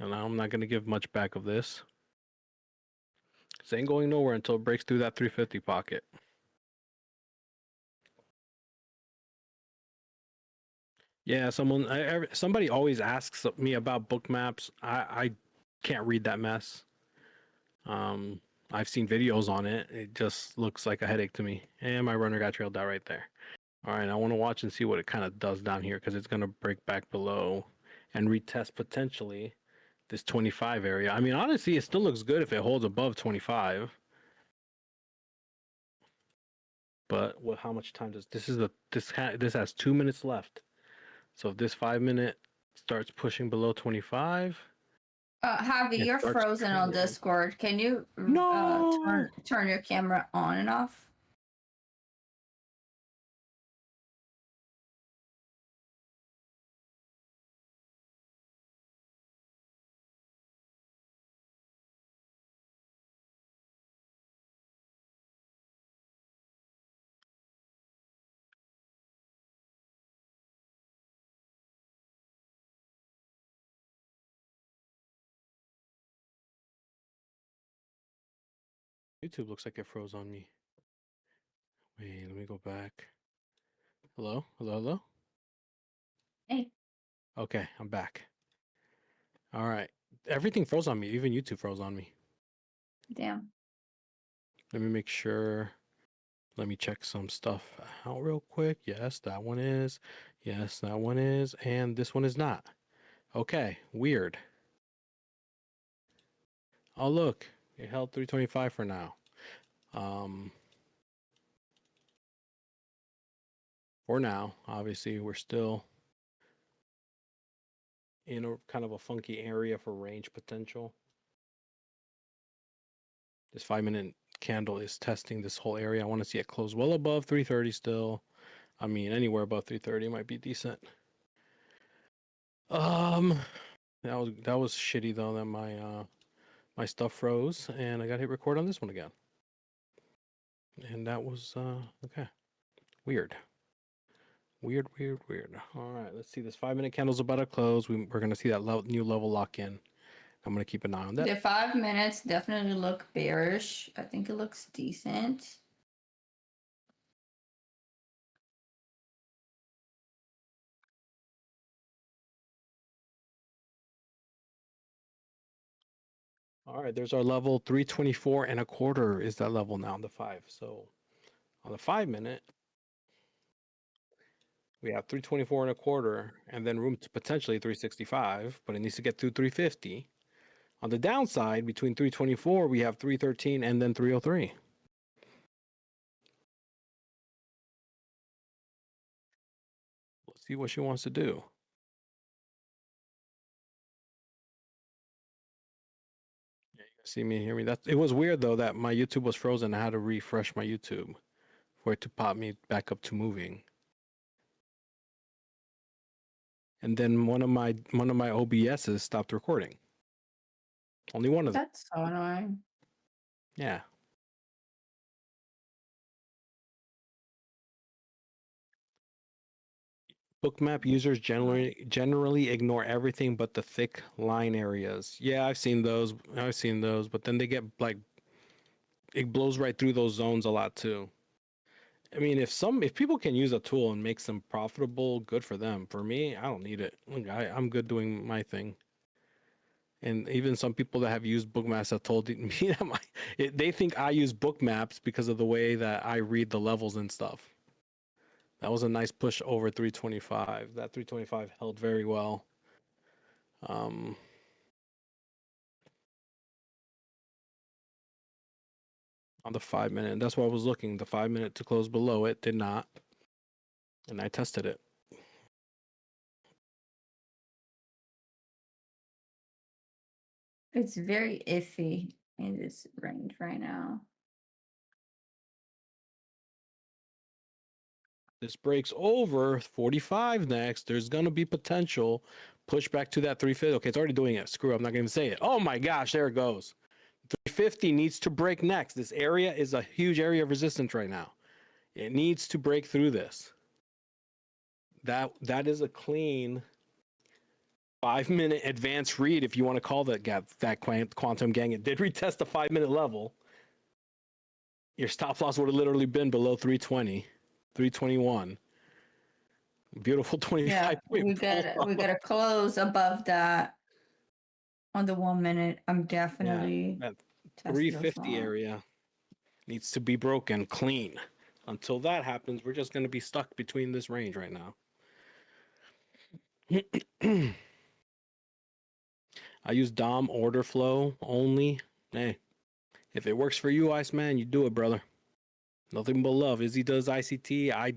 And now I'm not going to give much back of this. This ain't going nowhere until it breaks through that 350 pocket. Yeah, somebody always asks me about book maps. I can't read that mess. I've seen videos on it. It just looks like a headache to me. And my runner got trailed out right there. All right, I want to watch and see what it kind of does down here because it's going to break back below and retest potentially this 25 area. I mean, honestly, it still looks good if it holds above 25. But how much time does this has 2 minutes left. So if this 5 minute starts pushing below 25, Javi, you're frozen on Discord. Can you turn your camera on and off? YouTube looks like it froze on me. Wait, let me go back. Hello? Hello? Hello? Hey. Okay, I'm back. All right. Everything froze on me. Even YouTube froze on me. Damn. Let me make sure. Let me check some stuff out real quick. Yes, that one is. Yes, that one is. And this one is not. Okay, weird. Oh, look. It held 325 for now. For now, obviously, we're still in a kind of a funky area for range potential. This 5 minute candle is testing this whole area. I want to see it close well above 330 still. I mean, anywhere above 330 might be decent. That was shitty though that my stuff froze and I got hit record on this one again. And that was okay. Weird. Weird. All right, let's see. This 5 minute candle's about to close. We're gonna see that new level lock in. I'm gonna keep an eye on that. The 5 minutes definitely look bearish. I think it looks decent. All right, there's our level 324 and a quarter is that level now on the 5. So on the 5 minute, we have 324 and a quarter and then room to potentially 365, but it needs to get through 350. On the downside, between 324, we have 313 and then 303. See what she wants to do. Yeah, you guys see me, hear me? It was weird though that my YouTube was frozen. I had to refresh my YouTube for it to pop me back up to moving. And then one of my OBSs stopped recording. Only one of them. That's so annoying. Yeah. Bookmap users generally ignore everything but the thick line areas. Yeah, I've seen those. But then they get like, it blows right through those zones a lot too. I mean, if people can use a tool and make them profitable, good for them. For me, I don't need it. Look, I'm good doing my thing. And even some people that have used bookmaps have told me that they think I use bookmaps because of the way that I read the levels and stuff. That was a nice push over 325. That 325 held very well. On the 5 minute, that's why I was looking. The 5 minute to close below it did not, and I tested it. It's very iffy in this range right now. This breaks over 45 next. There's gonna be potential push back to that 350. Okay, it's already doing it. Screw it, I'm not gonna even say it. Oh my gosh, there it goes. 350 needs to break next. This area is a huge area of resistance right now. It needs to break through this. That is a clean 5 minute advanced read, if you want to call that gap, that quantum gang. It did retest the 5 minute level. Your stop loss would have literally been below 320, 321. Beautiful 25. Yeah, we gotta close above that on the 1 minute. I'm definitely That testing 350 those area needs to be broken clean. Until that happens, we're just going to be stuck between this range right now. I use DOM order flow only. Hey, if it works for you, Iceman, you do it, brother. Nothing but love. Izzy does ICT. I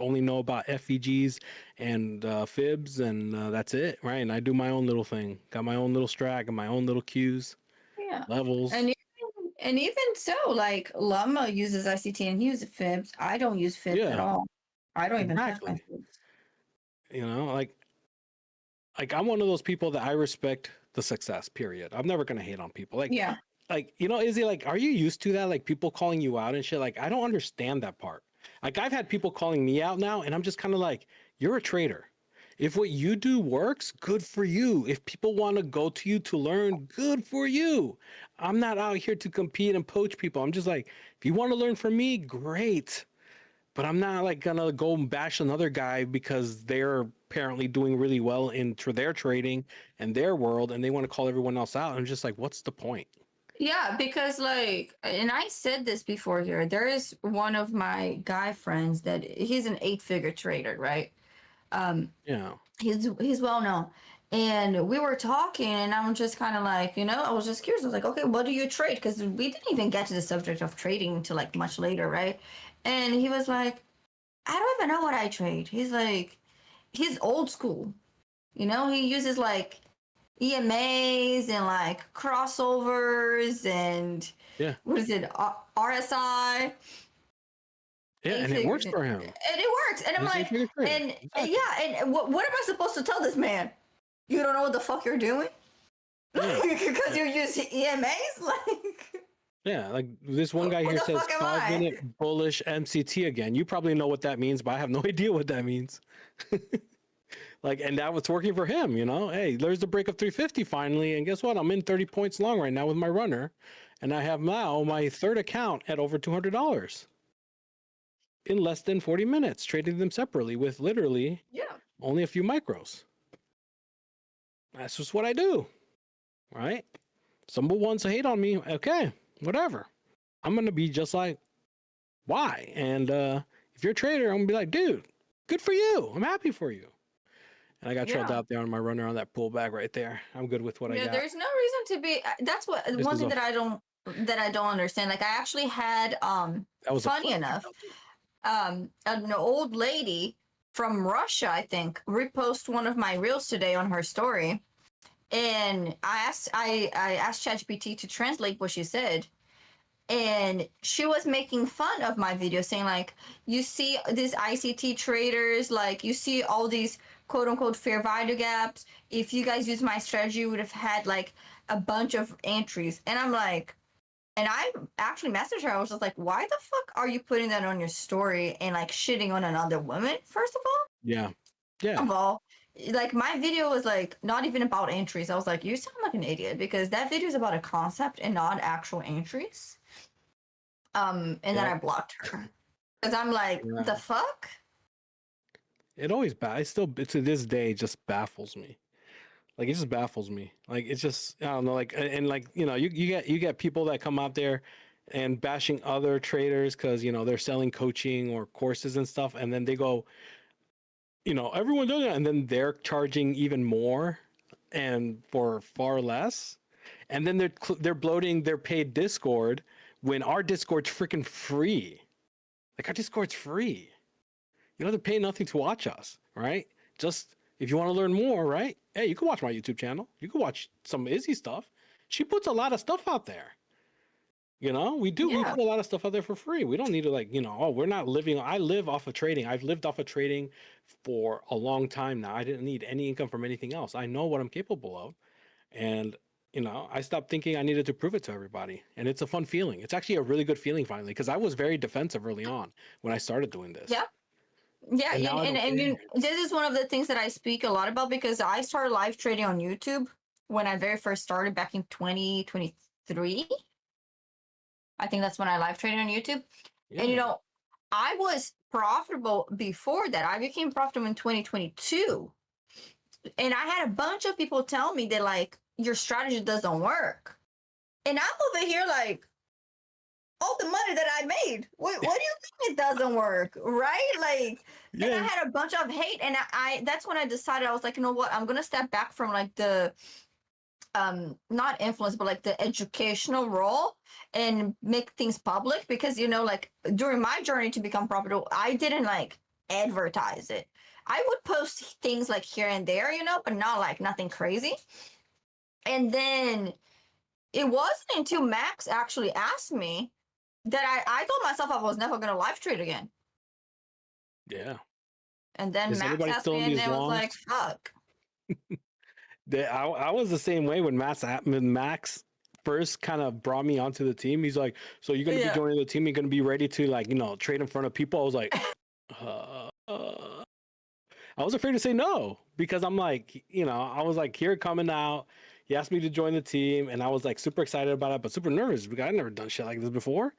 only know about FEGs and fibs, and that's it, right? And I do my own little thing. Got my own little strat and my own little cues, Yeah. levels. And even so, like Lama uses ICT and he uses fibs. I don't use fibs at all. I don't even touch my fibs. You know, like I'm one of those people that I respect the success, period. I'm never gonna hate on people. Like, yeah. Like, you know, Izzy, like, are you used to that? Like people calling you out and shit? Like, I don't understand that part. Like, I've had people calling me out now, and I'm just kind of like, you're a trader. If what you do works, good for you. If people want to go to you to learn, good for you. I'm not out here to compete and poach people. I'm just like, if you want to learn from me, great. But I'm not like gonna go and bash another guy because they're apparently doing really well in their trading and their world, and they want to call everyone else out. I'm just like, what's the point? Yeah, because like, and I said this before here, there is one of my guy friends that he's an 8-figure trader, right? Yeah. He's well known. And we were talking, and I'm just kind of like, I was just curious. I was like, okay, what do you trade? Because we didn't even get to the subject of trading until like much later, right? And he was like, I don't even know what I trade. He's like, he's old school. He uses like EMAs and like crossovers and what is it, RSI? Yeah, and it works for him. And it works. And I'm like, and what am I supposed to tell this man? You don't know what the fuck you're doing? Because you use EMAs? Like, yeah, like this one guy here says 5 minute bullish MCT again. You probably know what that means, but I have no idea what that means. Like, and that was working for him, Hey, there's the break of 350 finally, and guess what? I'm in 30 points long right now with my runner, and I have now my third account at over $200 in less than 40 minutes, trading them separately with literally only a few micros. That's just what I do, right? Someone wants to hate on me, okay, whatever. I'm gonna be just like, why? And if you're a trader, I'm gonna be like, dude, good for you. I'm happy for you. And I got trailed out there on my runner on that pullback right there. I'm good with what I got. There's no reason to be. That's what one thing that I don't understand. Like, I actually had funny enough, an old lady from Russia, I think, repost one of my reels today on her story. And I asked ChatGPT to translate what she said. And she was making fun of my video, saying like, you see these ICT traders, like you see all these quote unquote fair value gaps. If you guys use my strategy, you would have had like a bunch of entries. And I'm like, and I actually messaged her. I was just like, why the fuck are you putting that on your story and like shitting on another woman? First of all, Yeah. of all, like my video was like not even about entries. I was like, you sound like an idiot because that video is about a concept and not actual entries. And then Yeah. I blocked her because I'm like, Yeah. the fuck? It always it still to this day just baffles me. Like it just baffles me. Like it's just I don't know. Like and like you get people that come out there and bashing other traders because they're selling coaching or courses and stuff, and then they go, everyone does it, and then they're charging even more and for far less, and then they're bloating their paid Discord when our Discord's freaking free. Like our Discord's free. You don't have to pay nothing to watch us, right? Just if you want to learn more, right? Hey, you can watch my YouTube channel. You can watch some Izzy stuff. She puts a lot of stuff out there. We do. We Yeah. put a lot of stuff out there for free. We don't need to we're not living. I live off of trading. I've lived off of trading for a long time now. I didn't need any income from anything else. I know what I'm capable of. And I stopped thinking I needed to prove it to everybody. And it's a fun feeling. It's actually a really good feeling finally, because I was very defensive early on when I started doing this. Yeah. Yeah, And now I don't care. this is one of the things that I speak a lot about because I started live trading on YouTube when I very first started back in 2023. I think that's when I live traded on YouTube. Yeah. And I was profitable before that. I became profitable in 2022. And I had a bunch of people tell me that like your strategy doesn't work. And I'm over here like, all the money that I made. What do you think it doesn't work? Right? Like, and I had a bunch of hate. And I that's when I decided, I was like, you know what? I'm gonna step back from like the not influence, but like the educational role and make things public because like during my journey to become profitable, I didn't like advertise it. I would post things like here and there, but not like nothing crazy. And then it wasn't until Max actually asked me that I told myself I was never gonna live trade again. Yeah. And then Is Max everybody asked still me in and these I was longs? like, fuck. I was the same way when Max first kind of brought me onto the team. He's like, so you're going to be joining the team. You're going to be ready to like, trade in front of people. I was like, I was afraid to say no because I'm like, I was like, here coming out. He asked me to join the team and I was like super excited about it, but super nervous because I've never done shit like this before.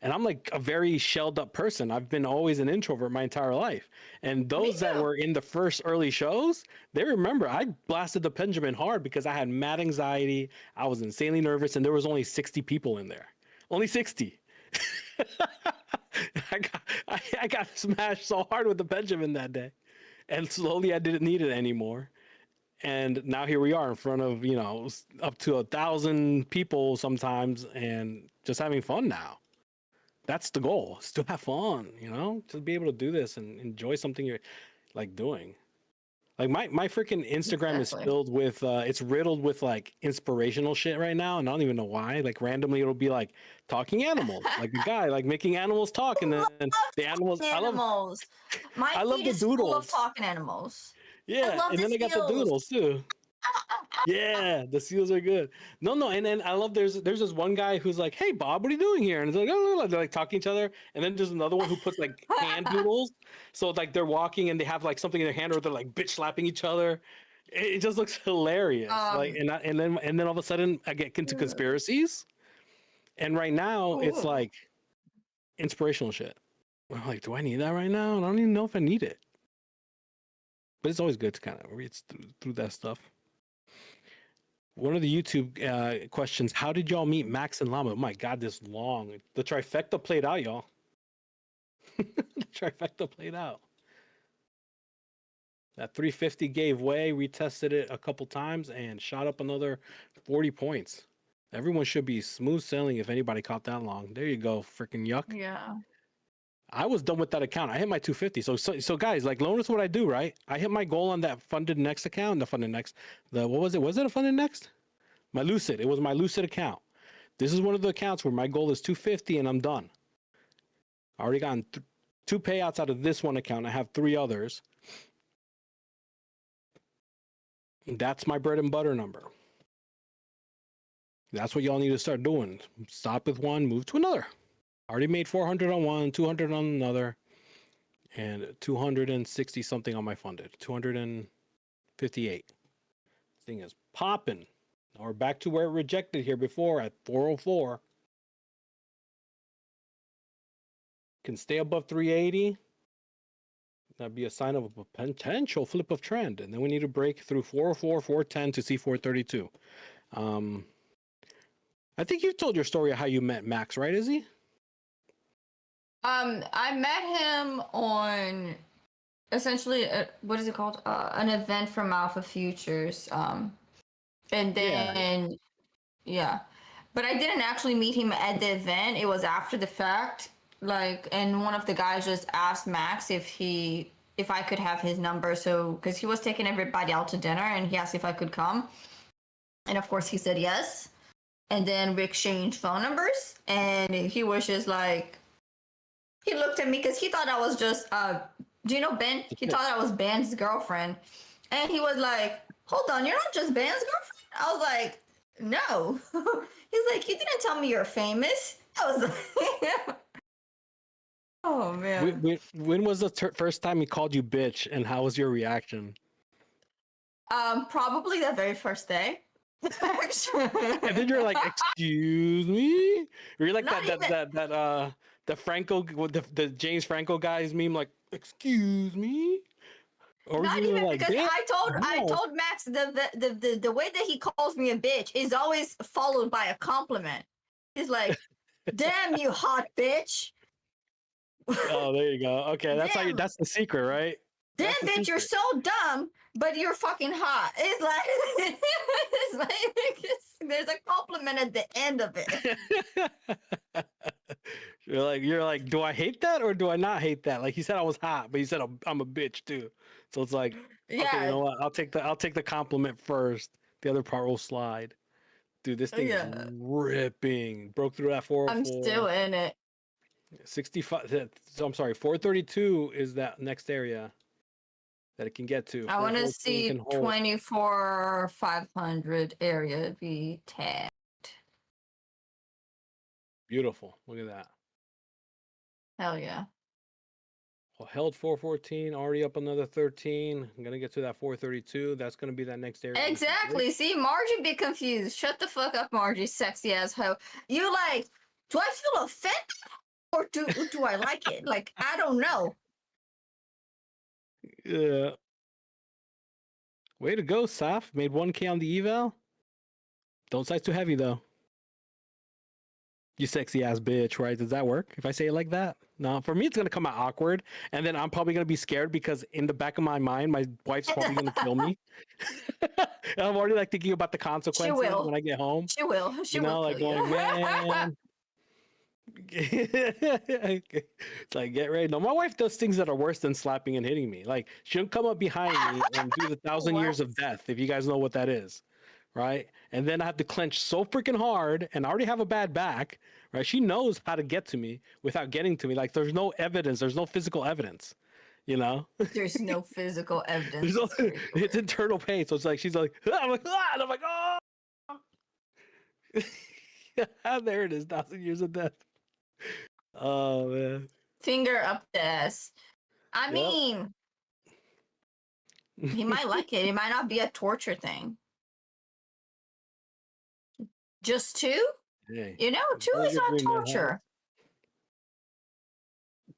And I'm like a very shelled up person. I've been always an introvert my entire life. And those that were in the first early shows, they remember I blasted the Benjamin hard because I had mad anxiety. I was insanely nervous and there was only 60 people in there. Only 60. I got smashed so hard with the Benjamin that day. And slowly I didn't need it anymore. And now here we are in front of, up to 1,000 people sometimes and just having fun now. That's the goal, is to have fun, to be able to do this and enjoy something you're like doing. Like my freaking Instagram is filled with, it's riddled with like inspirational shit right now. And I don't even know why. Like randomly it'll be like talking animals, like a guy like making animals talk. And then the animals, I love the feed is full of doodles. talking animals. Yeah, and then I got the doodles too. Yeah, the seals are good. No, and then I love there's this one guy who's like, "Hey Bob, what are you doing here?" And it's like, "Oh," they're like talking to each other. And then there's another one who puts like hand doodles, so like they're walking and they have like something in their hand, or they're like bitch slapping each other. It just looks hilarious. Like, and then all of a sudden I get into conspiracies, and right now it's like inspirational shit. I'm like, do I need that right now? I don't even know if I need it. But it's always good to kind of read through that stuff. One of the YouTube questions, how did y'all meet Max and Lama? Oh my God, this long. The trifecta played out, y'all. The trifecta played out. That 350 gave way, retested it a couple times, and shot up another 40 points. Everyone should be smooth sailing if anybody caught that long. There you go, freaking yuck. Yeah. I was done with that account. I hit my 250. So guys, like, notice what I do, right? I hit my goal on that funded next account. What was it? Was it a funded next? My Lucid. It was my Lucid account. This is one of the accounts where my goal is 250 and I'm done. I already gotten 2 payouts out of this one account. I have 3 others. That's my bread and butter number. That's what y'all need to start doing. Stop with one, move to another. Already made 400 on one, 200 on another, and 260 something on my funded. 258. This thing is popping. Now we're back to where it rejected here before at 404. Can stay above 380. That'd be a sign of a potential flip of trend. And then we need to break through 404, 410 to see 432. I think you've told your story of how you met Max, right, Izzy? I met him on essentially what is it called? An event from Alpha Futures. And then yeah. But I didn't actually meet him at the event. It was after the fact. Like, and one of the guys just asked Max if I could have his number, so because he was taking everybody out to dinner and he asked if I could come. And of course he said yes. And then we exchanged phone numbers, and he was just like, he looked at me because he thought I was just do you know Ben? He thought I was Ben's girlfriend. And he was like, hold on, you're not just Ben's girlfriend? I was like, no. He's like, you didn't tell me you're famous. I was like, oh man. When was the first time he called you bitch, and how was your reaction? Probably the very first day. And then you're like, excuse me? You're like the Franco, the James Franco guy's meme, like, excuse me? Or not even like, because I told Max the way that he calls me a bitch is always followed by a compliment. He's like, damn you hot bitch. Oh, there you go. Okay, that's damn, that's the secret, right? Damn bitch, you're so dumb, but you're fucking hot. It's like, there's a compliment at the end of it. You're like, do I hate that or do I not hate that? Like, he said I was hot, but he said I'm a bitch too. So it's like, yeah, okay, you know what? I'll take the compliment first. The other part will slide. Dude, this thing is ripping. Broke through that 404. I'm still in it. 65. So I'm sorry, 432 is that next area that it can get to. I want to see 24,500 area be tagged. Beautiful. Look at that. Hell yeah. Well, held 414, already up another 13. I'm gonna get to that 432. That's gonna be that next area. Exactly. See, Margie be confused. Shut the fuck up, Margie, sexy ass hoe. You like, do I feel offended? Or do I like it? Like, I don't know. Yeah. Way to go, Saf. Made 1K on the eval. Don't size too heavy, though. You sexy ass bitch, right? Does that work if I say it like that? No, for me, it's going to come out awkward. And then I'm probably going to be scared because in the back of my mind, my wife's probably going to kill me. I'm already like thinking about the consequences when I get home. She will. She will. Like going, man. It's like, get ready. No, my wife does things that are worse than slapping and hitting me. Like, she'll come up behind me and do the 1,000 years of death, if you guys know what that is, right? And then I have to clench so freaking hard, and I already have a bad back, right? She knows how to get to me without getting to me. Like, there's no evidence, there's no physical evidence, you know? There's no physical evidence. It's internal pain. So it's like, she's like, I'm like, ah! And I'm like, oh! There it is, 1,000 years of death. Oh man. Finger up the ass. I mean, he might like it. It might not be a torture thing. Just 2? Hey, you know, 2 is not torture.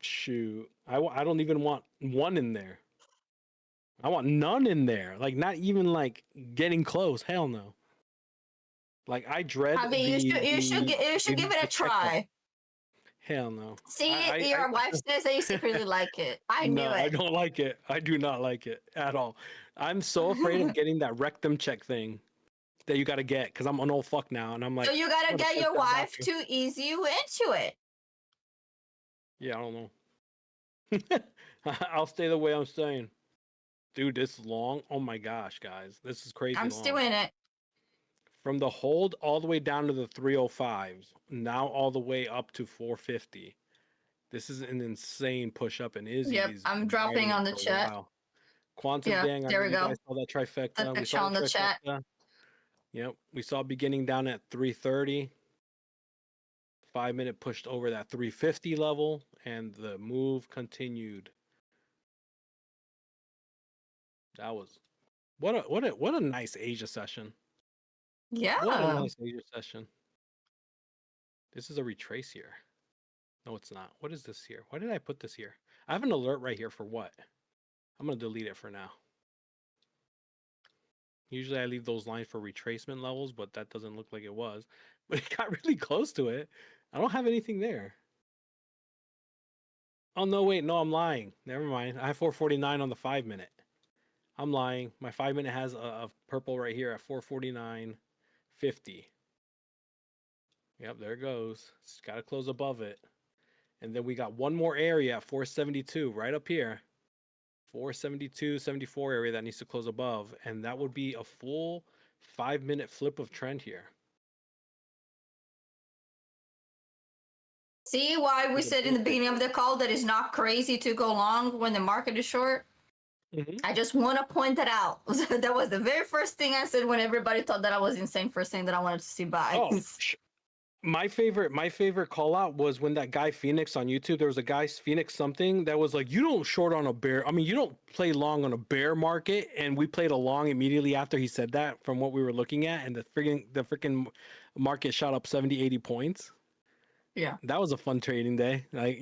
Shoot. I don't even want 1 in there. I want none in there. Like, not even like getting close. Hell no. Like, I dread. I mean, you should give it a try. Hell no. See, your wife says that you secretly like it. I knew it. I don't like it. I do not like it at all. I'm so afraid of getting that rectum check thing that you got to get because I'm an old fuck now, and I'm like. So you got to get your wife to ease you into it. Yeah, I don't know. I'll stay the way I'm staying. Dude, this long. Oh my gosh, guys. This is crazy I'm long. still in it. From the hold all the way down to the 305s, now all the way up to 450. This is an insane push up, and Izzy Yep, is I'm dropping riding on it the for a chat. while. Quantum Yeah, Gang, I there know we you go. guys saw that The trifecta. We picture saw on the the chat. trifecta. Yep, we saw beginning down at 330. 5 minute pushed over that 350 level, and the move continued. That was what a nice Asia session. What a Yeah. nice Asia session. This is a retrace here. No, it's not. What is this here? Why did I put this here? I have an alert right here for what? I'm gonna delete it for now. Usually I leave those lines for retracement levels, but that doesn't look like it was. But it got really close to it. I don't have anything there. Oh no, wait, no, I'm lying. Never mind. I have 449 on the 5 minute. I'm lying. My 5 minute has a purple right here at 449.50. Yep, there it goes. It's got to close above it. And then we got one more area at 472 right up here. 472.74 area that needs to close above. And that would be a full 5 minute flip of trend here. See why we With a said in the big- beginning of the call that it's not crazy to go long when the market is short? Mhm. I just want to point that out. That was the very first thing I said when everybody thought that I was insane for saying that I wanted to see buys. Oh, my favorite call out was when that guy Phoenix on YouTube. There was a guy Phoenix something that was like, "You don't short on a bear. I mean, you don't play long on a bear market." And we played along immediately after he said that from what we were looking at, and the freaking market shot up 70, 80 points. Yeah. That was a fun trading day. Like,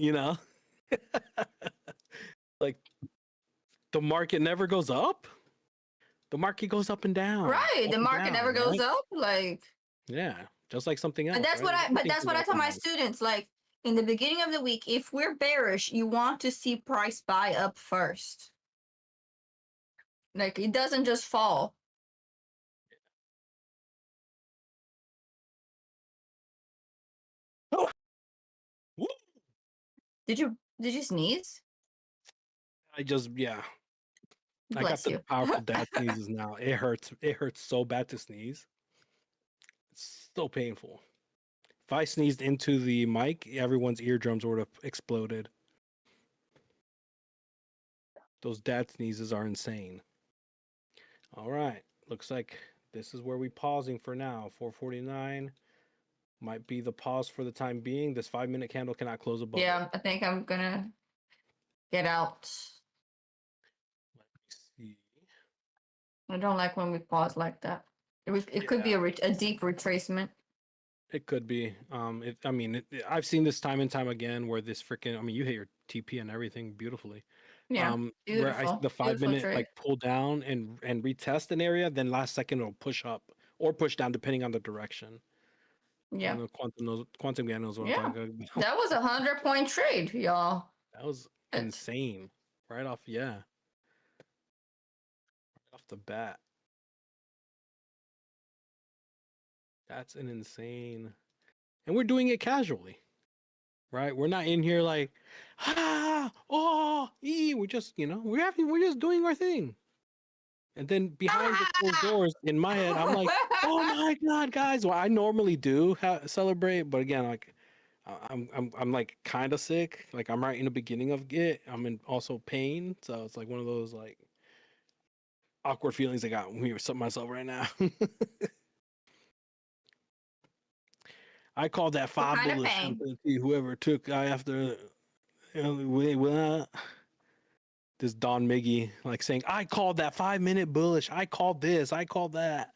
like the market never goes up. The market goes up and down. Right. up The and market down, never goes right? up. Like, Yeah, just like something else. but that's right? what I but Everything that's goes what I up tell and my down. students. Like in the beginning of the week, if we're bearish, you want to see price buy up first. Like it doesn't just fall. Oh, woo! Did you sneeze? Yeah. I got Bless the you. powerful dad sneezes now. It hurts. It hurts so bad to sneeze. It's so painful. If I sneezed into the mic, everyone's eardrums would have exploded. Those dad sneezes are insane. All right. Looks like this is where we pausing for now. 449 might be the pause for the time being. This 5 minute candle cannot close above Yeah, it. I think I'm gonna get out. Let me see. I don't like when we pause like that. It could be Yeah. a deep retracement. It could be. I've seen this time and time again where this freaking. I mean, you hit your TP and everything beautifully. Yeah, Where beautiful. the five Beautiful minute trade. like pull down and retest an area, then last second it'll push up or push down depending on the direction. Yeah. I know Quantum Guy knows what Yeah. I'm talking about. That was 100-point trade, y'all. That was It- insane. Right off the bat. That's an insane. And we're doing it casually. Right? We're not in here like, we're just, we're just doing our thing. And then behind the closed doors in my head, I'm like, oh my God, guys. Well, I normally do celebrate, but again, like I'm like kind of sick. Like I'm right in the beginning of it. I'm in also pain. So it's like one of those like awkward feelings I got when we were something myself right now. I called that What $5 kind of pain? sympathy, whoever took after this Don Miggy like saying, I called that 5 minute bullish. I called this. I called that.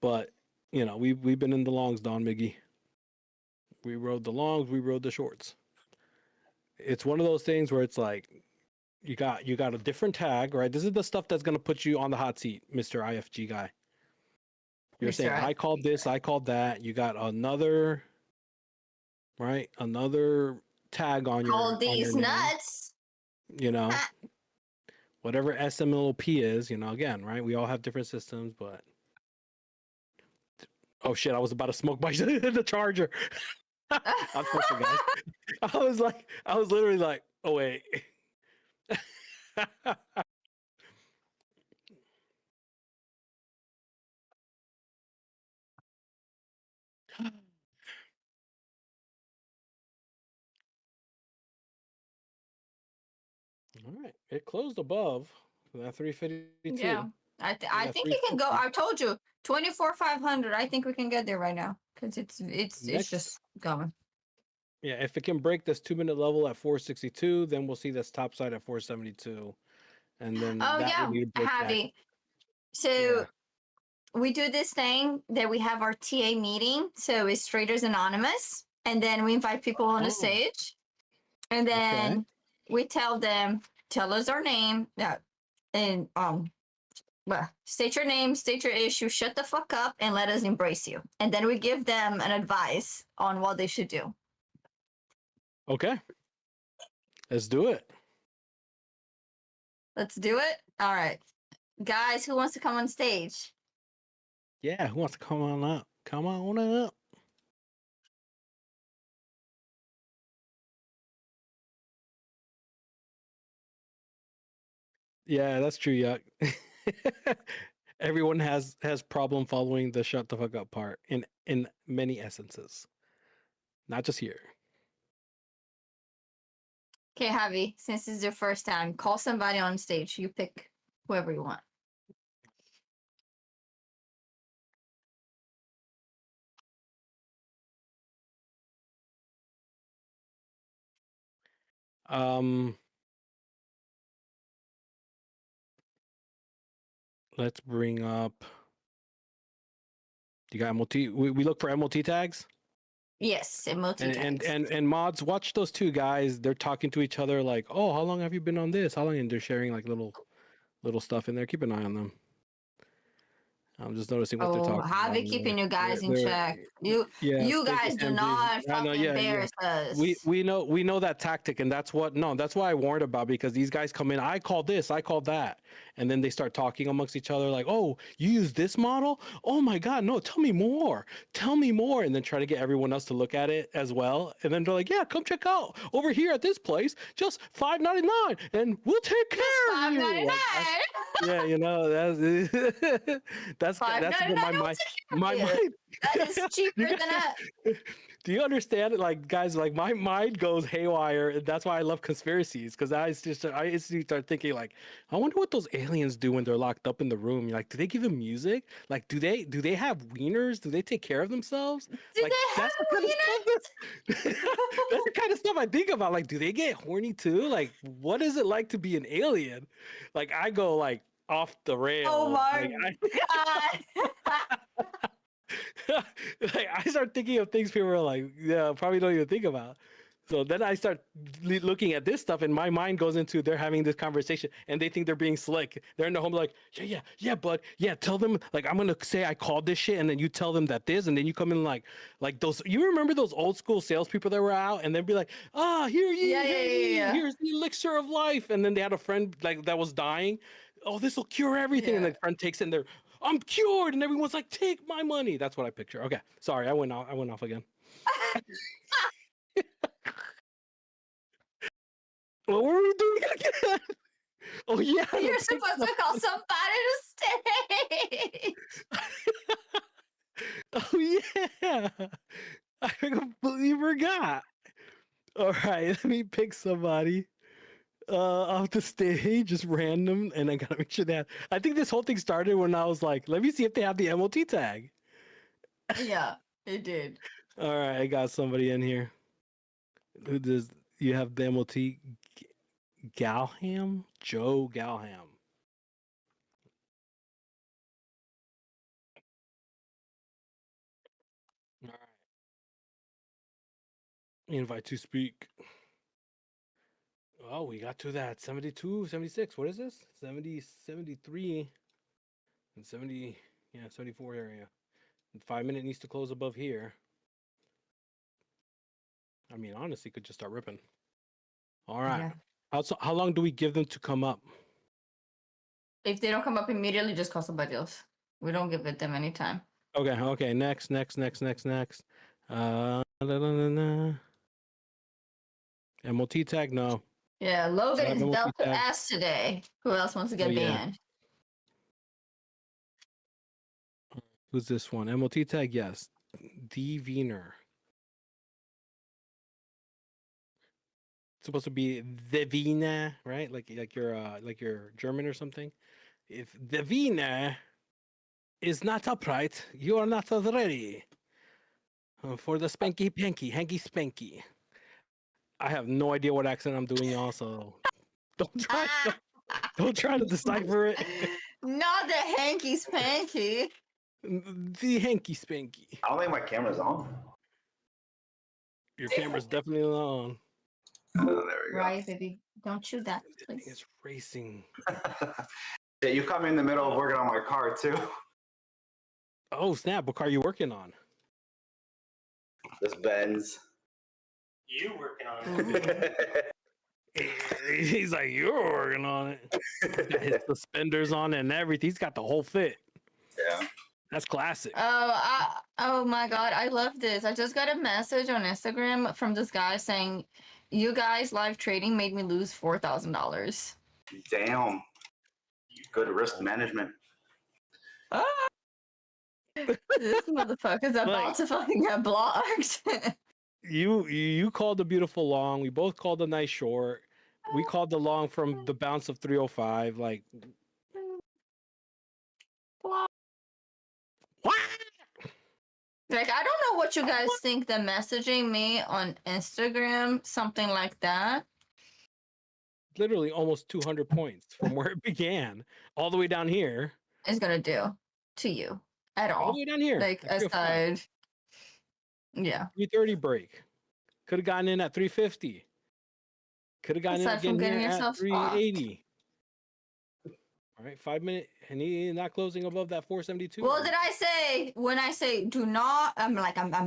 But we've been in the longs, Don Miggy. We rode the longs. We rode the shorts. It's one of those things where it's like you got a different tag, right? This is the stuff that's gonna put you on the hot seat, Mr. IFG guy. You're saying I called this, I called that. You got another, right? Another tag on your All these name, nuts. whatever SMLP is, again, right? We all have different systems, but oh shit, I was about to smoke my the charger. I'm sorry, guys. I was literally like, oh wait. All right, it closed above that 352. Yeah. I We I got think you can go. 350. I told you 24,500. I think we can get there right now because it's Next, just going. yeah, if it can break this 2-minute level at 462, then we'll see this top side at 472, and then Oh that would yeah, need to break back. Javi. So Yeah. we do this thing that we have our TA meeting. So it's Traders Anonymous, and then we invite people on the Oh, stage, and okay. then we tell them, tell us our name, and well, state your name, state your issue, shut the fuck up, and let us embrace you. And then we give them an advice on what they should do. Okay. Let's do it. Let's do it. All right, guys, who wants to come on stage? Yeah, who wants to come on up? Come on up. Yeah, that's true, Yuck. Everyone has problem following the shut the fuck up part in many essences. Not just here. Okay, Javi, since this is your first time, call somebody on stage. You pick whoever you want. Um let's bring up. You got MOT. We look for MOT tags. Yes, MOT And, tags. and mods, watch those two guys. They're talking to each other like, "Oh, how long have you been on this? How long?" And they're sharing like little stuff in there. Keep an eye on them. I'm just noticing what they're Oh, talking about. Javi keeping you guys in They're- check. You yeah, you thank guys do MJ. not I know, fucking yeah, yeah. embarrass us. We know that tactic, and that's what that's why I warned about, because these guys come in. I call this, I call that, and then they start talking amongst each other like, "Oh, you use this model? Oh my god, no! Tell me more, and then try to get everyone else to look at it as well. And then they're like, "Yeah, come check out over here at this place, just $5.99, and we'll take care of you." $5.99. Yeah, you know that's $5.99. my mind. That is cheaper You than guys- a. Do you understand it? Like, guys, like my mind goes haywire, and that's why I love conspiracies, because I instantly start thinking like, I wonder what those aliens do when they're locked up in the room. You're like, do they give them music? Like, do they have wieners? Do they take care of themselves? Do Like, they have that's the kind of stuff that's the kind of stuff I think about. Like, do they get horny too? Like, what is it like to be an alien? Like, I go like off the rails. Oh my Like, god. like, I start thinking of things people are like, yeah, probably don't even think about. So then I start looking at this stuff, and my mind goes into they're having this conversation, and they think they're being slick. They're in the home like, yeah, bud, yeah. Tell them like I'm gonna say I called this shit, and then you tell them that this, and then you come in like those. You remember those old school salespeople that were out, and then be like, here you, Yeah. here's the elixir of life, and then they had a friend like that was dying. Oh, this will cure everything, and Yeah. the friend takes it, and they're, I'm cured, and everyone's like, take my money. That's what I picture. Okay, sorry, I went off again. What were we doing again? Oh yeah, You're supposed to call somebody to stage. Oh yeah, I completely forgot. All right, let me pick somebody off the stage, just random, and I gotta make sure that. I think this whole thing started when I was like, let me see if they have the MOT tag. Yeah, it did. All right, I got somebody in here. Who does you have the MOT? Galham? Joe Galham. All right. Invite to speak. Oh, we got to that 72, 76. What is this? 70, 73, and 70, 74 area. And 5 minute needs to close above here. I mean, honestly, could just start ripping. All right. Yeah. How long do we give them to come up? If they don't come up immediately, just call somebody else. We don't give it them any time. Okay. Next. MOT tag? No. Yeah, Logan I have is MOT dealt to tag. ass today. Who else wants to get yeah. banned? Who's this one? MOT tag, yes. D Wiener. It's supposed to be the Wiener, right? Like you're German or something. If the Wiener is not upright, you are not ready for the spanky panky, hanky spanky. I have no idea what accent I'm doing, y'all. So don't try to decipher it. Not the hanky spanky. The hanky spanky. I don't think my camera's on. Your camera's definitely on. Oh, there we go. Right, baby. Don't chew that, please. It's racing. Yeah, you caught me in the middle of working on my car too. Oh snap! What car are you working on? This Benz. You working on it? He's like, you're working on it. Got his suspenders on and everything. He's got the whole fit. Yeah. That's classic. Oh my god, I love this. I just got a message on Instagram from this guy saying, "You guys live trading made me lose $4,000." Damn. Good risk management. This motherfucker's about Like- to fucking get blocked. You called the beautiful long. We both called the nice short. We called the long from the bounce of 305. Like, what? Like, I don't know what you guys think that messaging me on Instagram, something like that. Literally almost 200 points from where it began, all the way down here. Is gonna do to you at All all. the way down here. Like, at 305. aside. Yeah. 330 break. Could have gotten in at 350. Could have gotten in Aside from again getting here at yourself 380. All right, 5 minute, and he not closing above that 472. Well, did I say when I say do not? I'm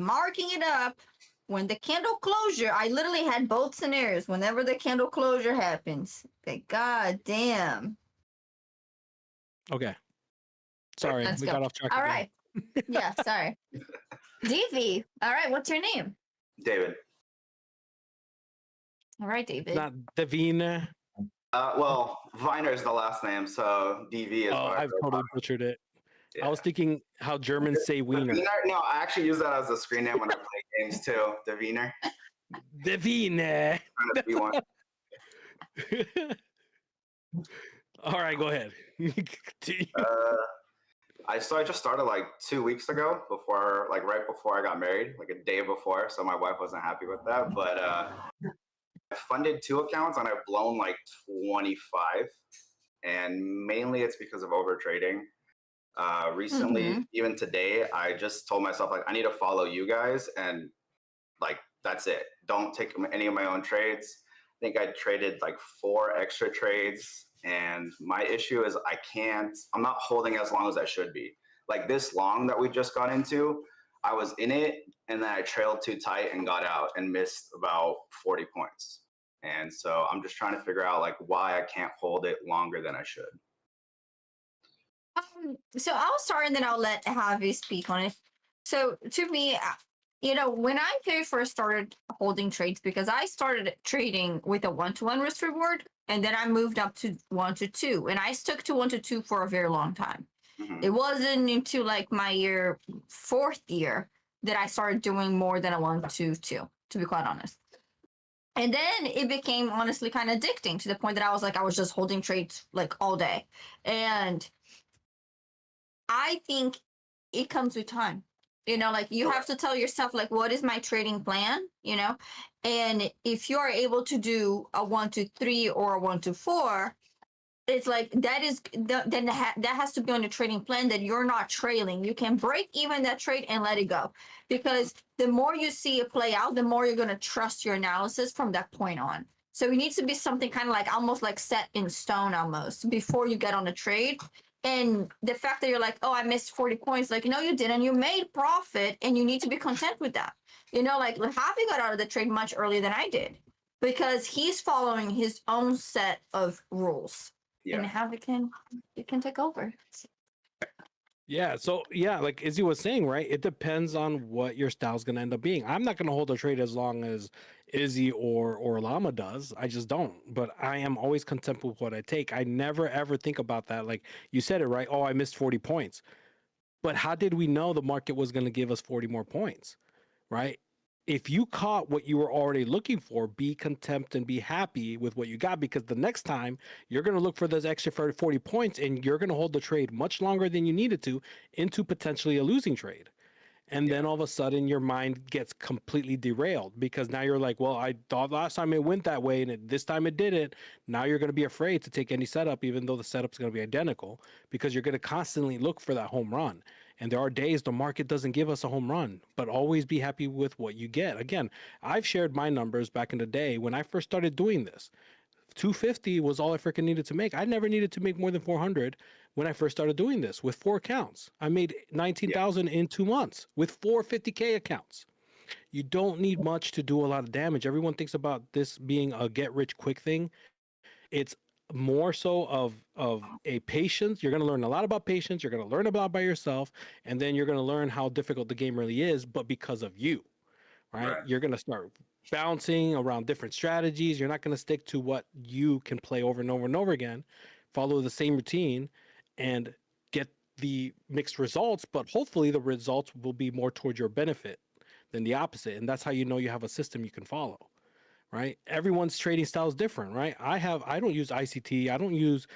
marking it up. When the candle closure, I literally had both scenarios. Whenever the candle closure happens, like, god damn. Okay. Sorry, Let's we go. got off track. All again. right. Yeah, sorry. DV. All right, what's your name? David. All right, David. Not Davina. Well, Viner is the last name, so DV is. Oh, what I I've go totally by. butchered it. Yeah. I was thinking how Germans say wiener. No, I actually use that as a screen name when I play games too. Daviner. Davina. Trying to be one. All right, go ahead. Continue. I just started like 2 weeks ago, right before I got married, like a day before. So my wife wasn't happy with that, but I funded 2 accounts and I've blown like 25, and mainly it's because of over trading. Recently, even today, I just told myself like I need to follow you guys, and like that's it. Don't take any of my own trades. I think I traded like 4 extra trades, and my issue is I'm not holding as long as I should be. Like this long that we just got into, I was in it and then I trailed too tight and got out and missed about 40 points. And so I'm just trying to figure out like why I can't hold it longer than I should. So I'll start and then I'll let Javi speak on it. So to me, when I very first started holding trades, because I started trading with a 1-to-1 risk reward, and then I moved up to 1-to-2, and I stuck to 1-to-2 for a very long time. Mhm. It wasn't into like my 4th year that I started doing more than a 1-to-2, to be quite honest. And then it became honestly kind of addicting to the point that I was just holding trades like all day. And I think it comes with time. Like you have to tell yourself, like, what is my trading plan? And if you are able to do a 1-to-3 or a 1-to-4, it's like that has to be on the trading plan that you're not trailing. You can break even that trade and let it go, because the more you see it play out, the more you're going to trust your analysis from that point on. So it needs to be something kind of like almost like set in stone almost before you get on the trade. And the fact that you're like, oh, I missed 40 points, like, no, you didn't. You made profit, and you need to be content with that. Like Javi got out of the trade much earlier than I did because he's following his own set of rules. Yeah. And Javi can take over. Yeah, so yeah, like Izzy was saying, right? It depends on what your style's gonna end up being. I'm not gonna hold a trade as long as Izzy or Lama does. I just don't. But I am always content with what I take. I never ever think about that. Like you said it right. Oh, I missed 40 points. But how did we know the market was gonna give us 40 more points? Right? If you caught what you were already looking for, be content and be happy with what you got, because the next time you're going to look for those extra 40 points and you're going to hold the trade much longer than you needed to into potentially a losing trade. And then all of a sudden your mind gets completely derailed because now you're like, well, I thought last time it went that way and this time it didn't. Now you're going to be afraid to take any setup, even though the setup's going to be identical, because you're going to constantly look for that home run. And there are days the market doesn't give us a home run, but always be happy with what you get. Again, I've shared my numbers back in the day when I first started doing this. 250 was all I freaking needed to make. I never needed to make more than 400 when I first started doing this with 4 accounts. I made 19,000 in 2 months with 4 50K accounts. You don't need much to do a lot of damage. Everyone thinks about this being a get rich quick thing. It's more so of a patience. You're going to learn a lot about patience. You're going to learn about by yourself, and then you're going to learn how difficult the game really is, but because of you, right? You're going to start bouncing around different strategies. You're not going to stick to what you can play over and over and over again. Follow the same routine and get the mixed results, but hopefully the results will be more towards your benefit than the opposite. And that's how you know you have a system you can follow, right? Everyone's trading style is different, right? I don't use ICT. I don't use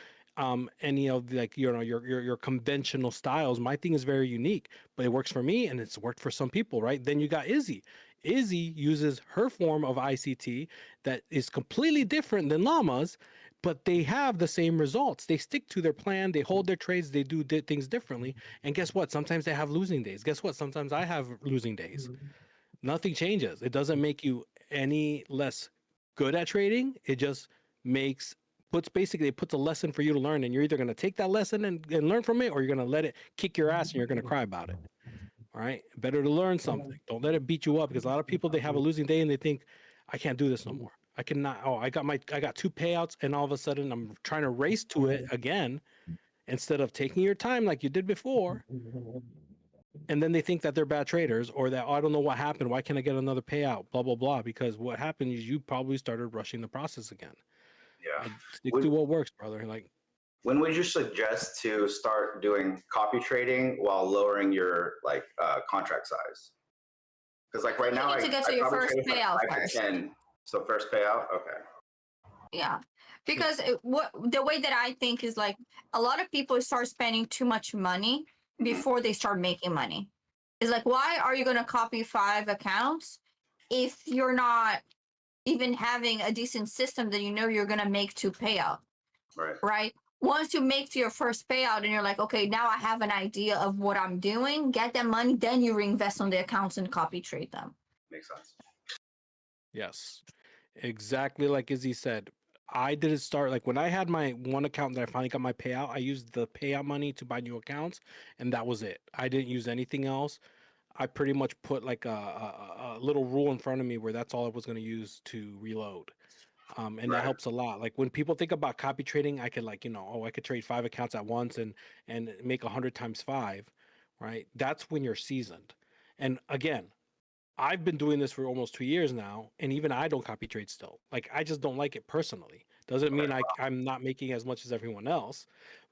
any of the, like, you know, your conventional styles. My thing is very unique, but it works for me and it's worked for some people, right? Then you got Izzy. Izzy uses her form of ICT that is completely different than Llama's, but they have the same results. They stick to their plan, they hold their trades, they do things differently. And guess what? Sometimes they have losing days. Guess what? Sometimes I have losing days. Nothing changes. It doesn't make you any less good at trading. It just puts a lesson for you to learn, and you're either going to take that lesson and learn from it, or you're going to let it kick your ass and you're going to cry about it. All right. Better to learn something. Don't let it beat you up, because a lot of people, they have a losing day and they think, I can't do this no more. I cannot. Oh, I got 2 payouts, and all of a sudden I'm trying to race to it again instead of taking your time like you did before. And then they think that they're bad traders, or that, oh, I don't know what happened. Why can't I get another payout? Blah, blah, blah. Because what happened is you probably started rushing the process again. Yeah. Stick to what works, brother. Like, when would you suggest to start doing copy trading while lowering your contract size? Because like right now, need to get to your first payout first. 10. So first payout, okay. Yeah, because the way that I think is, like, a lot of people start spending too much money before they start making money. It's like, why are you going to copy 5 accounts if you're not even having a decent system that you know you're going to make to payout? Right? Once you make to your first payout and you're like, okay, now I have an idea of what I'm doing, get that money, then you reinvest on the accounts and copy trade them. Makes sense. yes, exactly like Izzy said. I didn't start, like, when I had my one account that I finally got my payout, I used the payout money to buy new accounts, and that was it. I didn't use anything else. I pretty much put like a little rule in front of me where that's all I was going to use to reload. And that helps a lot. Like, when people think about copy trading, I could, like, you know, oh, I could trade 5 accounts at once and make 100 times 5, right? That's when you're seasoned. And again, I've been doing this for almost 2 years now, and even I don't copy trade still. Like, I just don't like it personally. Doesn't mean I'm not making as much as everyone else.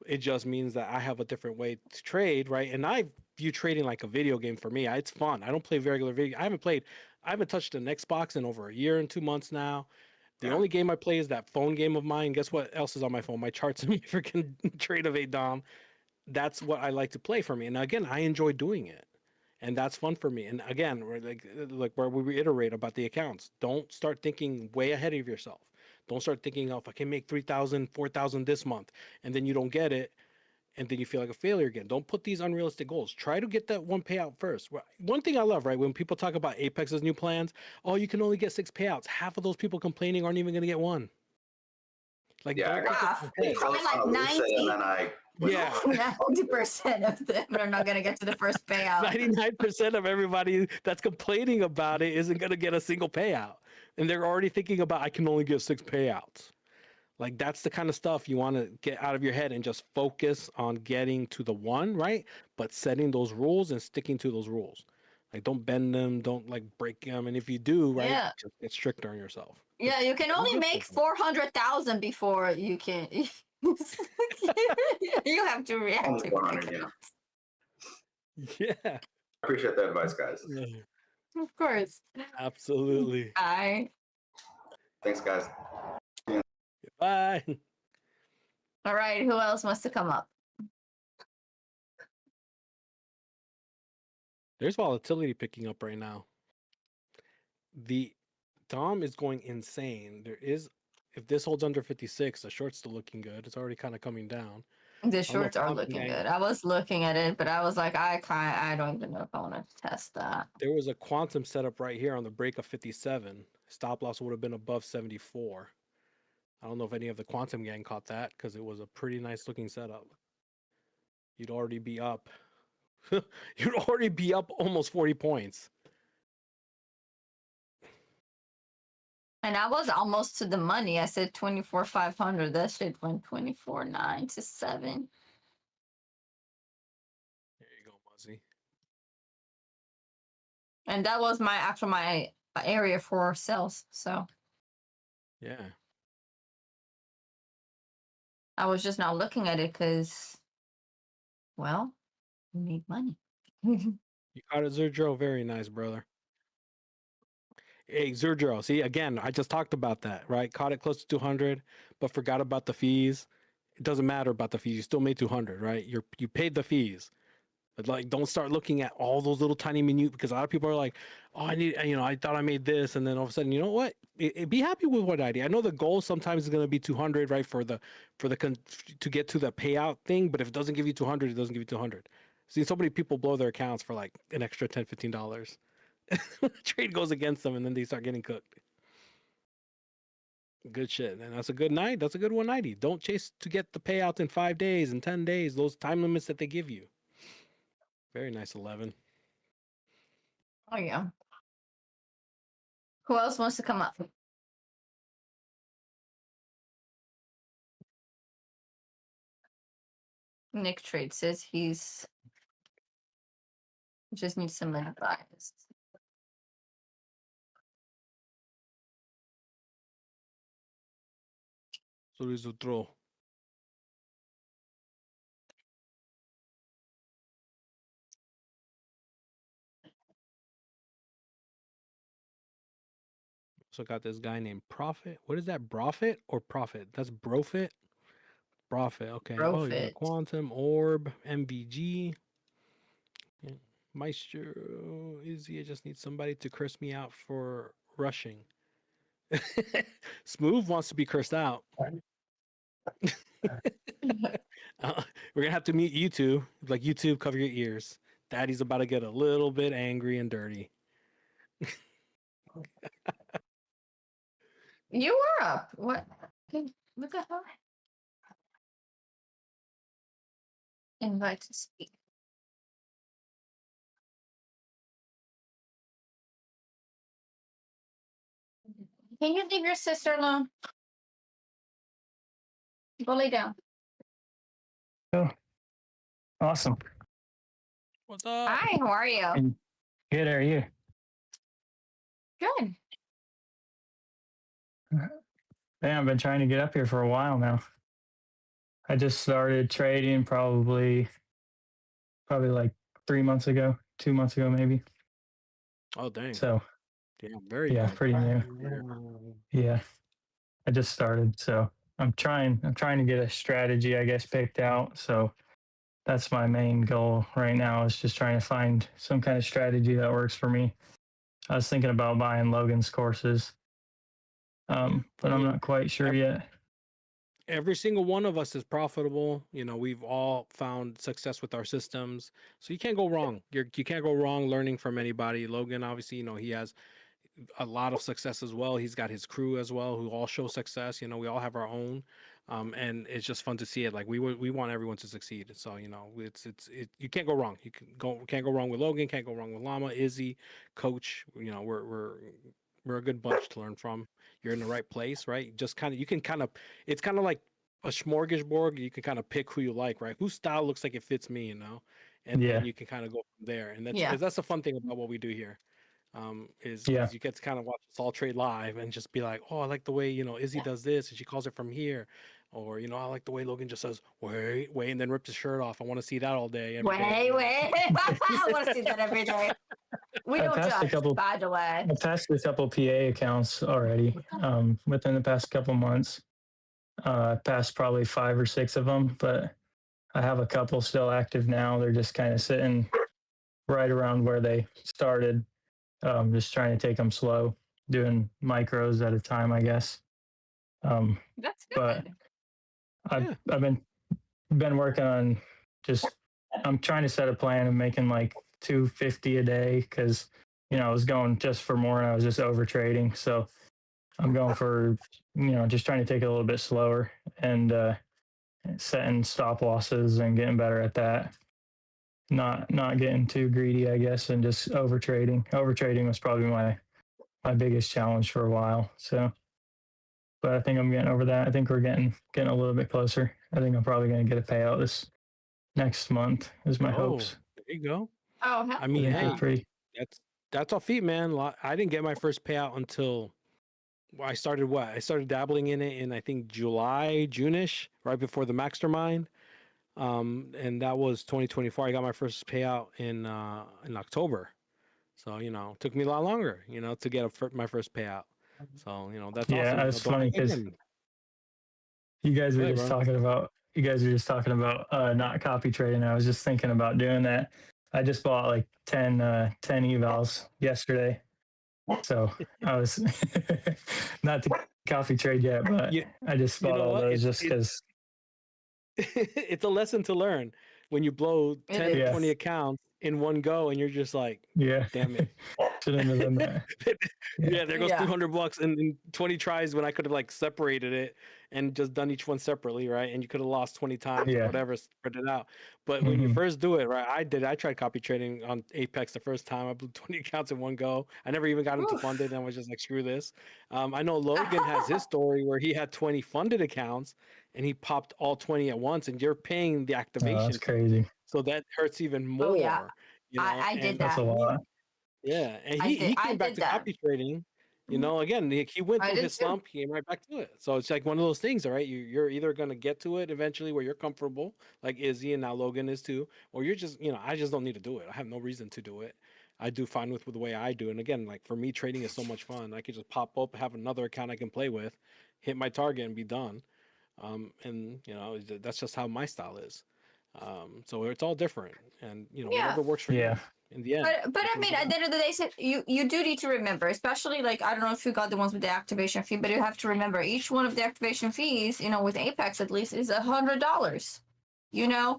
It just means that I have a different way to trade, right? And I view trading like a video game for me. It's fun. I don't play regular video. I haven't touched an Xbox in over a year and 2 months now. The only game I play is that phone game of mine. Guess what else is on my phone? My charts and my freaking Trade of 8 Dom. That's what I like to play for me. And again, I enjoy doing it. And that's fun for me. And again, we're like where we reiterate about the accounts. Don't start thinking way ahead of yourself. Don't start thinking, oh, if I can make 3,000, 4,000 this month, and then you don't get it, and then you feel like a failure again. Don't put these unrealistic goals. Try to get that one payout first. One thing I love, right, when people talk about Apex's new plans, oh, you can only get 6 payouts. Half of those people complaining aren't even going to get one. Like, probably like 90. And then I 90% of them are not going to get to the first payout. 99% of everybody that's complaining about it isn't going to get a single payout. And they're already thinking about, I can only get 6 payouts. Like that's the kind of stuff you want to get out of your head and just focus on getting to the one, right? But setting those rules and sticking to those rules. Like don't bend them, don't like break them. And if you do, right, Yeah. just get stricter on yourself. Yeah, you can only good make so 400,000 before you can. You have to react Only to 400, it. Yeah. I appreciate the advice, guys. Yeah. Of course. Absolutely. I. Thanks, guys. Bye. All right. Who else wants to come up? There's volatility picking up right now. The Dom is going insane. There is, if this holds under 56, the short's still looking good. It's already kind of coming down. The shorts are looking good. I was looking at it, but I was like, I don't even know if I want to test that. There was a quantum setup right here on the break of 57. Stop loss would have been above 74. I don't know if any of the quantum gang caught that because it was a pretty nice looking setup. You'd already be up. You'd already be up almost 40 points. And I was almost to the money. I said 24,500. That shit went 24,9 to 7. There you go, Muzzy. And that was my area for sales. So Yeah. I was just not looking at it because, well, we need money. You caught it, Zerdro. Very nice, brother. Hey, Zerdro. See, again, I just talked about that, right? Caught it close to 200, but forgot about the fees. It doesn't matter about the fees. You still made 200, right? You paid the fees. But like, don't start looking at all those little tiny minute because a lot of people are like, oh, I thought I made this, and then all of a sudden, you know what? Be happy with what I did. I know the goal sometimes is going to be 200, right, to get to the payout thing. But if it doesn't give you 200, it doesn't give you 200. See, so many people blow their accounts for like an extra $10, $15. Trade goes against them, and then they start getting cooked. Good shit, and that's a good night. That's a good 190. Don't chase to get the payout in 5 days and 10 days. Those time limits that they give you. Very nice 11. Oh, yeah. Who else wants to come up? Nick Trade says he's just needs some advice. So there's a throw. So got this guy named Profit. What is that? Brofit or Profit? That's Brofit. Profit. Okay. Oh, you got Profit. Quantum Orb, MVG. Yeah. Maestro, Izzy. I just need somebody to curse me out for rushing. Smooth wants to be cursed out. We're gonna have to meet YouTube. Like YouTube, cover your ears. Daddy's about to get a little bit angry and dirty. You were up. What? What the hell? Invite to speak. Can you leave your sister alone? Go lay down. Oh, awesome. What's up? Hi, how are you? And good, how are you? Good. Yeah, I've been trying to get up here for a while now. I just started trading probably like 3 months ago, 2 months ago maybe. Oh dang. So Damn, very yeah, young. pretty new. Yeah, I just started, so I'm trying to get a strategy, I guess, picked out. So that's my main goal right now, is just trying to find some kind of strategy that works for me. I was thinking about buying Logan's courses, but I'm not quite sure yet. Every single one of us is profitable. You know, we've all found success with our systems, so you can't go wrong. You can't go wrong learning from anybody. Logan, obviously, you know, he has a lot of success as well. He's got his crew as well who all show success. You know, we all have our own, and it's just fun to see it. Like we want everyone to succeed. So you know, you can't go wrong. Can't go wrong with Logan. Can't go wrong with Lama, Izzy, Koach. You know, we're We're a good bunch to learn from. You're in the right place, right? Just kind of you can kind of it's kind of like a smorgasbord. You can kind of pick who you like, right? Whose style looks like it fits me, and Yeah. then you can kind of go from there. And Yeah. that's the fun thing about what we do here. Is Yeah. you get to kind of watch us all trade live and just be like, oh, I like the way Izzy does this and she calls it from here, or I like the way Logan just says wait, and then rips his shirt off. I want to see that all day. Every day, Wait. I want to see that every day. We I don't passed a judge, couple. by the way. I passed a couple PA accounts already within the past couple months. I passed probably 5 or 6 of them, but I have a couple still active now. They're just kind of sitting right around where they started. Just trying to take them slow, doing micros at a time, I guess. That's But good. I've been working on just. I'm trying to set a plan of making like 250 a day because I was going just for more and I was just over trading. So I'm going for just trying to take it a little bit slower and setting stop losses and getting better at that. Not getting too greedy, I guess, and just over trading. Over trading was probably my biggest challenge for a while. So, but I think I'm getting over that. I think we're getting a little bit closer. I think I'm probably going to get a payout this next month. Is my hopes. There you go. Oh, hell I mean, I think hey, we're pretty. that's all feet, man. I didn't get my first payout until I started. I started dabbling in it in I think July, June-ish, right before the Mastermind. And that was 2024. I got my first payout in October. So, it took me a lot longer, to get my first payout. So, that's Yeah, awesome. that's funny because you guys were just talking about not copy trading. I was just thinking about doing that. I just bought like 10 evals yesterday. So I was not to copy trade yet, but I just bought all those just because. It's a lesson to learn when you blow 10 or 20 accounts in one go and you're just like, damn it. Shouldn't have done that. There goes $200 in 20 tries when I could have like separated it and just done each one separately, right? And you could have lost 20 times or whatever, spread it out. But when you first do it, right? I tried copy trading on Apex the first time. I blew 20 accounts in one go. I never even got into funded and I was just like, screw this. I know Logan has his story where he had 20 funded accounts and he popped all 20 at once, and you're paying the activation. That's crazy. So that hurts even more. Oh, yeah. I did that. That's a lot. Yeah, and he came back to copy trading. Again, he went through his slump, he came right back to it. So it's like one of those things, all right? You're either going to get to it eventually where you're comfortable, like Izzy and now Logan is too, or you're just, I just don't need to do it. I have no reason to do it. I do fine with the way I do. And again, like for me, trading is so much fun. I could just pop up, have another account I can play with, hit my target and be done. And that's just how my style is. So it's all different, and whatever works for you in the end. But I mean, at the end of the day, you do need to remember, especially like I don't know if you got the ones with the activation fee, but you have to remember each one of the activation fees, with Apex at least, is $100. Yeah.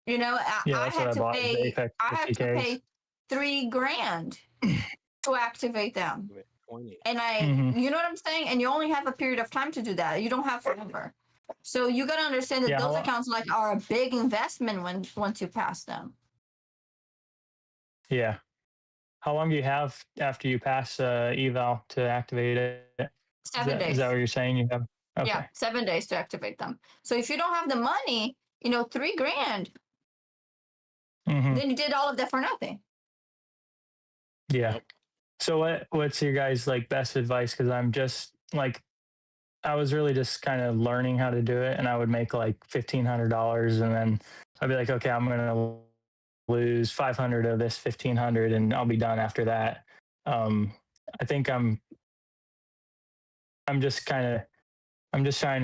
I had to pay $3,000 to activate them. And you know what I'm saying? And you only have a period of time to do that. You don't have forever. So you got to understand that those accounts are a big investment once you pass them. Yeah. How long do you have after you pass eval to activate it? 7 days. Is that what you're saying? You have? Okay. Yeah, 7 days to activate them. So if you don't have the money, $3,000, then you did all of that for nothing. Yeah. So what's your guys' like best advice? Because I'm just like, I was really just kind of learning how to do it, and I would make like $1,500, and then I'd be like, okay, I'm gonna lose 500 of this 1,500, and I'll be done after that. I think I'm just trying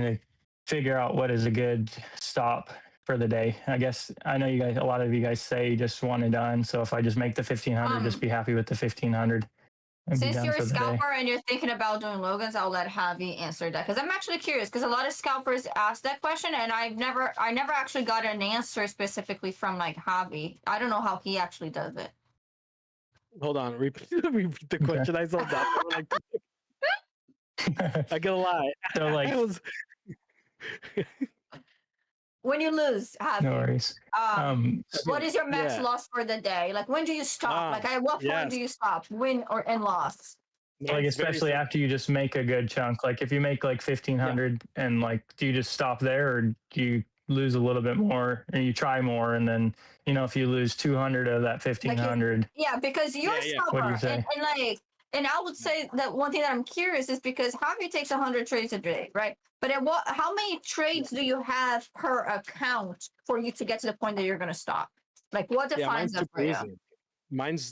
to figure out what is a good stop for the day. I guess I know a lot of you guys say just one and done. So if I just make the 1,500, just be happy with the 1,500. Since you're a scalper and you're thinking about doing Logan's, I'll let Javi answer that because I'm actually curious because a lot of scalpers ask that question and I never actually got an answer specifically from like Javi. I don't know how he actually does it. Hold on, repeat the question. I saw that. I gotta lie. So like, when you lose, Javi, no worries. what is your max loss for the day? Like when do you stop? Like at what point do you stop? Win and loss? Like It's very especially simple. after you just make a good chunk. Like if you make like 1500 and like do you just stop there or do you lose a little bit more and you try more and then if you lose 200 of that Like, 1500, yeah, because you're Yeah. what do you stubborn, say? and like, and I would say that one thing that I'm curious is because Javi takes 100 trades a day, right? But at what? How many trades do you have per account for you to get to the point that you're gonna stop? Like, what Yeah, defines mine's that for super you? easy.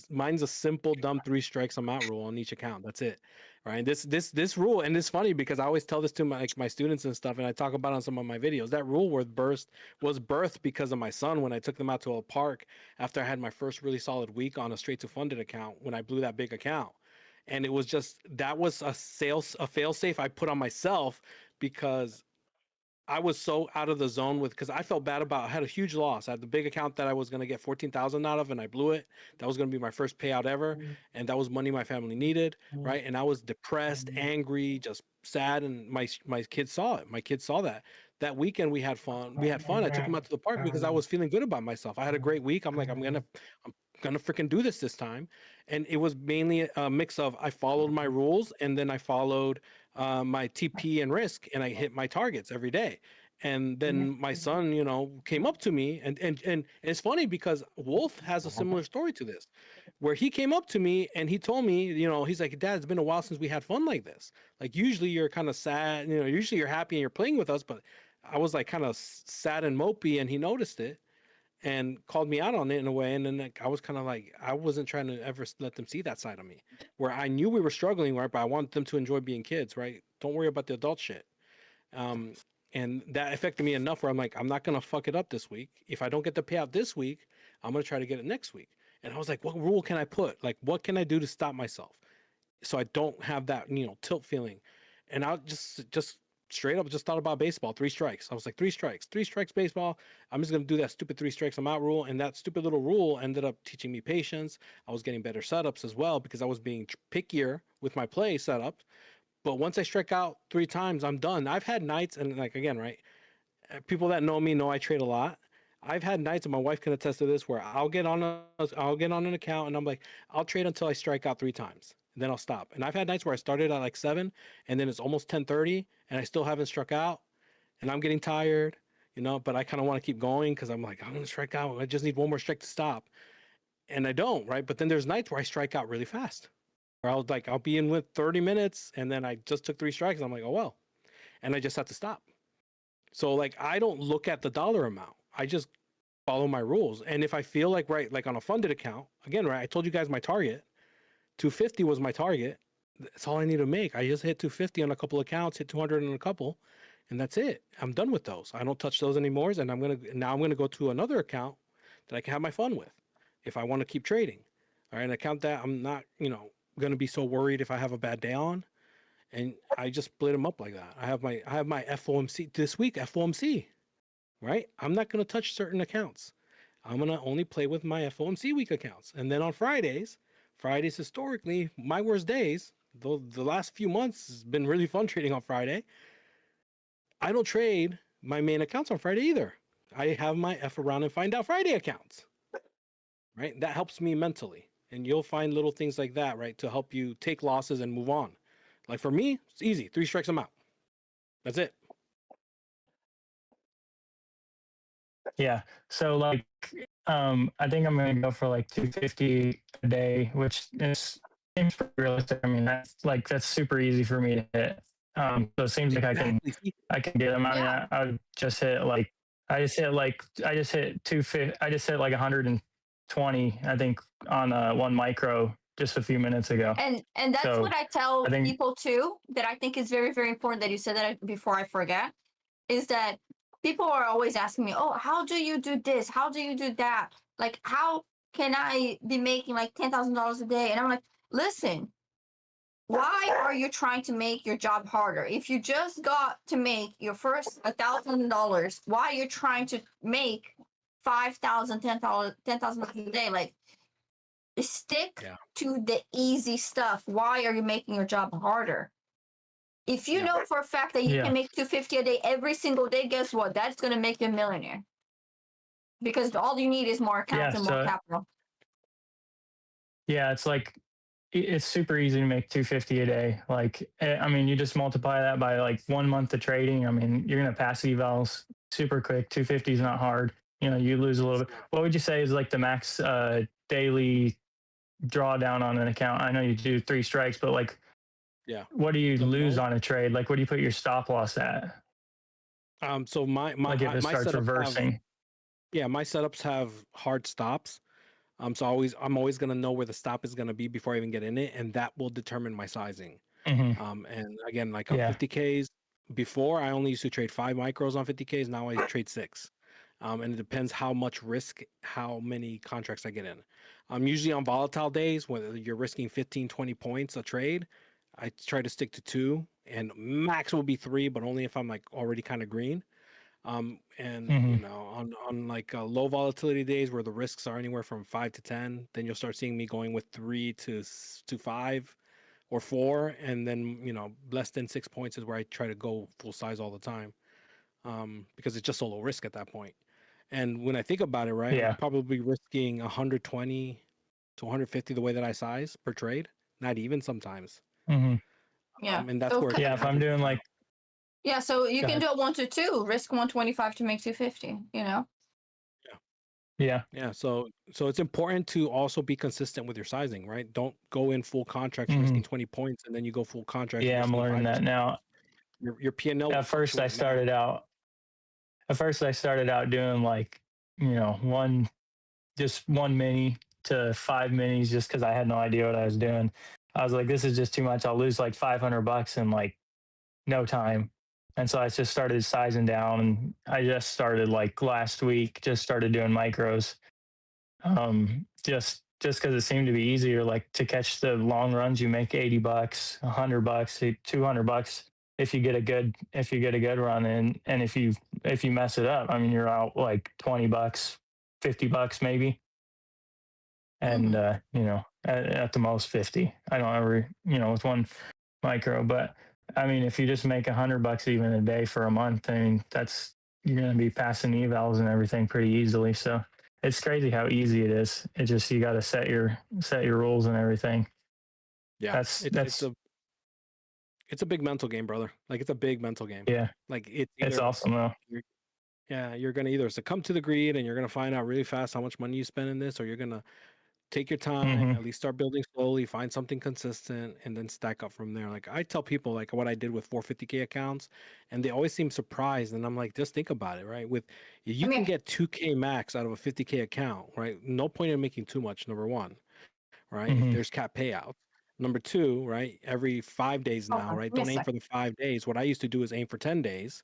Mine's a simple dumb 3 strikes I'm out rule on each account. That's it. Right. This rule, and it's funny because I always tell this to my students and stuff, and I talk about it on some of my videos. That rule was birthed because of my son when I took them out to a park after I had my first really solid week on a straight to funded account when I blew that big account. And it was just that was a fail safe I put on myself because I was so out of the zone because I felt bad about. I had a huge loss. I had the big account that I was going to get 14,000 out of, and I blew it. That was going to be my first payout ever, and that was money my family needed, right? And I was depressed, angry, just sad, and my kids saw it. My kids saw that. That weekend we had fun. We had fun. I took them out to the park because I was feeling good about myself. I had a great week. I'm like, I'm gonna freaking do this time, and it was mainly a mix of I followed my rules and then I followed my TP and risk, and I hit my targets every day. And then my son, came up to me, and it's funny because Wolf has a similar story to this, where he came up to me and he told me, he's like, Dad, it's been a while since we had fun like this. Like usually you're kind of sad, usually you're happy and you're playing with us, but I was like kind of sad and mopey, and he noticed it and called me out on it in a way. And then I was kind of like, I wasn't trying to ever let them see that side of me, where I knew we were struggling, right? But I wanted them to enjoy being kids, right? Don't worry about the adult shit. And that affected me enough where I'm like, I'm not going to fuck it up this week. If I don't get the payout this week, I'm going to try to get it next week. And I was like, what rule can I put? Like, what can I do to stop myself so I don't have that, tilt feeling? And I just straight up just thought about baseball, 3 strikes. I was like, 3 strikes baseball. I'm just going to do that stupid 3 strikes I'm out rule. And that stupid little rule ended up teaching me patience. I was getting better setups as well because I was being pickier with my play setup. But once I strike out 3 times, I'm done. I've had nights, and like, again, right? People that know me know I trade a lot. I've had nights, and my wife can attest to this, where I'll get on an account and I'm like, I'll trade until I strike out 3 times. And then I'll stop. And I've had nights where I started at like 7 and then it's almost 10:30 and I still haven't struck out and I'm getting tired, but I kind of want to keep going because I'm like, I'm going to strike out. I just need one more strike to stop. And I don't, right? But then there's nights where I strike out really fast. Where I'll be in with 30 minutes and then I just took 3 strikes. I'm like, oh, well. And I just have to stop. So like, I don't look at the dollar amount. I just follow my rules. And if I feel like, right, like on a funded account, again, right, I told you guys my target, 250 was my target. That's all I need to make. I just hit 250 on a couple accounts, hit 200 on a couple, and that's it. I'm done with those. I don't touch those anymore. And I'm gonna go to another account that I can have my fun with if I want to keep trading. All right, an account that I'm not, gonna be so worried if I have a bad day on. And I just split them up like that. I have my FOMC this week, FOMC, right? I'm not gonna touch certain accounts. I'm gonna only play with my FOMC week accounts. And then on Fridays historically, my worst days, though the last few months has been really fun trading on Friday. I don't trade my main accounts on Friday either. I have my F around and find out Friday accounts, right? That helps me mentally. And you'll find little things like that, right? To help you take losses and move on. Like for me, it's easy. 3 strikes, I'm out. That's it. Yeah. So like, I think I'm gonna go for like 250 a day, which seems pretty realistic. I mean, that's super easy for me to hit. So it seems like I can get them. I mean, I just hit like 250. I just hit like 120. I think on one micro just a few minutes ago. And that's So, what I tell I think- people too, that I think is very, very important that you said that before I forget, is that people are always asking me, oh, how do you do this? How do you do that? Like, how can I be making like $10,000 a day? And I'm like, listen, why are you trying to make your job harder? If you just got to make your first $1,000, why are you trying to make $5,000, $10,000 a day? Like, stick to the easy stuff. Why are you making your job harder? If you know for a fact that you can make 250 a day every single day, guess what? That's going to make you a millionaire. Because all you need is more accounts and more capital. Yeah, it's like it's super easy to make 250 a day. Like, I mean, you just multiply that by like 1 month of trading. I mean, you're gonna pass evals super quick. 250 is not hard. You know, you lose a little bit. What would you say is like the max daily drawdown on an account? I know you do 3 strikes, but like, Yeah. what do you The lose most. on a trade? Like, what do you put your stop loss at? So Like, if it my starts setups have reversing. my setups have hard stops. So I'm always gonna know where the stop is gonna be before I even get in it, and that will determine my sizing. Hmm. And again, like on Yeah. 50Ks, before I only used to trade 5 micros on 50Ks. Now I trade 6. And it depends how much risk, how many contracts I get in. Usually on volatile days, whether you're risking 15, 20 points a trade, I try to stick to 2, and max will be 3, but only if I'm like already kind of green. And Hmm. on like low volatility days where the risks are anywhere from 5 to 10, then you'll start seeing me going with 3 to 5 or 4, and then less than 6 points is where I try to go full size all the time, because it's just so low risk at that point. And when I think about it, right, I'm Yeah. probably risking 120 to 150 the way that I size per trade, not even sometimes. Hmm. Yeah. And that's So where it kind Yeah. of If I'm averages doing out. like, yeah, so you go can ahead. do a 1 to 2, risk 125 to make 250. You know. Yeah. Yeah, so it's important to also be consistent with your sizing, right? Don't go in full contracts Hmm. risking 20 points, and then you go full contracts Yeah. I'm risking learning 5 or that 6. now. Your P&L will At first, I fluctuate now. started out. At first, I started out doing like, just one mini to 5 minis, just because I had no idea what I was doing. I was like, this is just too much. I'll lose like $500 in like no time. And so I just started sizing down, and I just started like last week, just started doing micros. Just because it seemed to be easier, like to catch the long runs, you make $80, $100, $200 if you get a good run, and if you mess it up, I mean, you're out like $20, $50 maybe, and Mm-hmm. at the most 50. I don't ever with one micro, but I mean, if you just make $100 even a day for a month, I mean, that's you're going to be passing evals and everything pretty easily. So it's crazy how easy it is. It just you got to set your rules and everything. Yeah, That's it's a big mental game, brother. Like, it's a big mental game. yeah, Like, it's it's either awesome though. you're gonna either succumb to the greed and you're gonna find out really fast how much money you spend in this, or you're gonna take your time, Hmm. at least start building slowly, find something consistent, and then stack up from there. Like, I tell people like what I did with 450K accounts, and they always seem surprised. And I'm like, just think about it, right? With I you mean, can get 2K max out of a 50K account, right? No point in making too much, number one, right? If Hmm. there's cap payouts. Number two, right? Every 5 days hold now, on, right? give me a Don't aim sec. for the 5 days. What I used to do is aim for 10 days.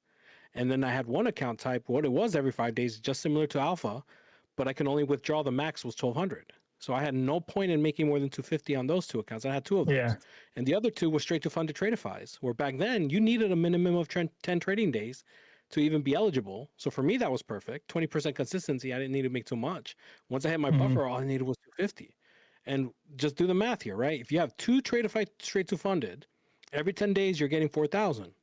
And then I had one account type, what it was every 5 days, just similar to Alpha, but I can only withdraw the max was 1200. So I had no point in making more than 250 on those 2 accounts. I had 2 of Yeah. those. And the other 2 were straight to funded Tradeifys, where back then you needed a minimum of 10 trading days to even be eligible. So for me, that was perfect. 20% consistency. I didn't need to make too much. Once I hit my Hmm. buffer, all I needed was 250. And just do the math here, right? If you have 2 Tradeify straight to funded, every 10 days you're getting 4,000.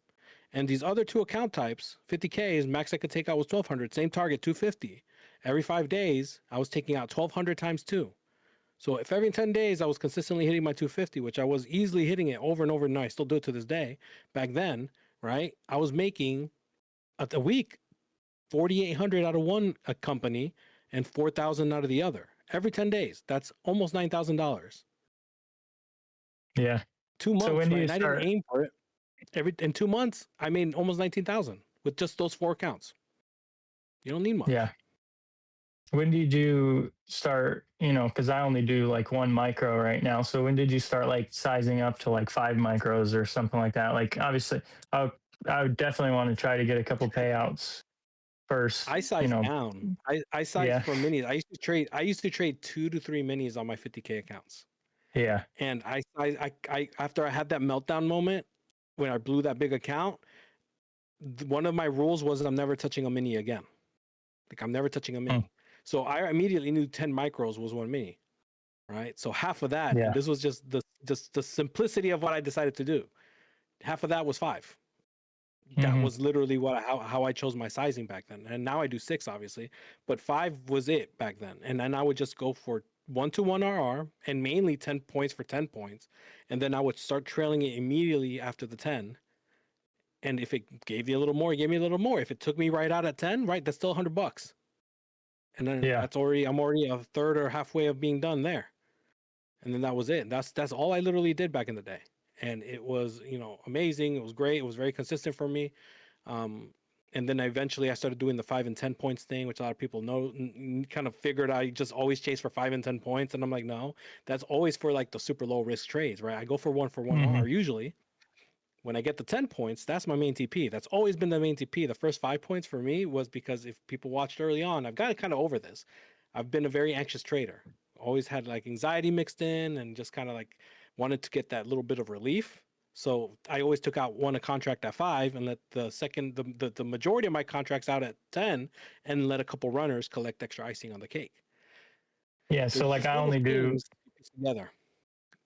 And these other 2 account types, 50Ks, max I could take out was 1200, same target, 250. Every 5 days, I was taking out 1200 times 2. So if every 10 days I was consistently hitting my 250, which I was easily hitting it over and over, and I still do it to this day, back then, right? I was making a week 4,800 out of one company and 4,000 out of the other. Every 10 days. That's almost $9,000. Yeah. 2 So when months, do right? you And I didn't start? aim for it. In 2 months, I made almost 19,000 with just those 4 accounts. You don't need much. Yeah. When did you start? Because I only do like one micro right now. So when did you start like sizing up to like 5 micros or something like that? Like, obviously, I would definitely want to try to get a couple payouts first. I size down. I size Yeah. for minis. I used to trade 2 to 3 minis on my 50K accounts. Yeah. And I after I had that meltdown moment when I blew that big account, one of my rules was I'm never touching a mini again. Like, I'm never touching a Mm. mini. So I immediately knew 10 micros was 1 mini, right? So half of that, and Yeah. this was just the simplicity of what I decided to do. Half of that was 5. That Hmm. was literally how I chose my sizing back then. And now I do 6, obviously, but 5 was it back then. And then I would just go for 1-to-1 RR and mainly 10 points for 10 points. And then I would start trailing it immediately after the 10. And if it gave you a little more, it gave me a little more. If it took me right out at 10, right, that's still $100. And then Yeah. I'm already a third or halfway of being done there. And then that was it. That's all I literally did back in the day. And it was, amazing. It was great. It was very consistent for me. And then eventually I started doing the 5 and 10 points thing, which a lot of people know, kind of figured I just always chase for 5 and 10 points. And I'm like, no, that's always for like the super low risk trades, right? I go for 1 R usually. When I get the 10 points, that's my main TP. That's always been the main TP. The first 5 points for me was because if people watched early on, I've gotten kind of over this. I've been a very anxious trader. Always had like anxiety mixed in and just kind of like wanted to get that little bit of relief. So I always took out a contract at 5 and let the majority of my contracts out at 10 and let a couple runners collect extra icing on the cake. Yeah. So like I only do together.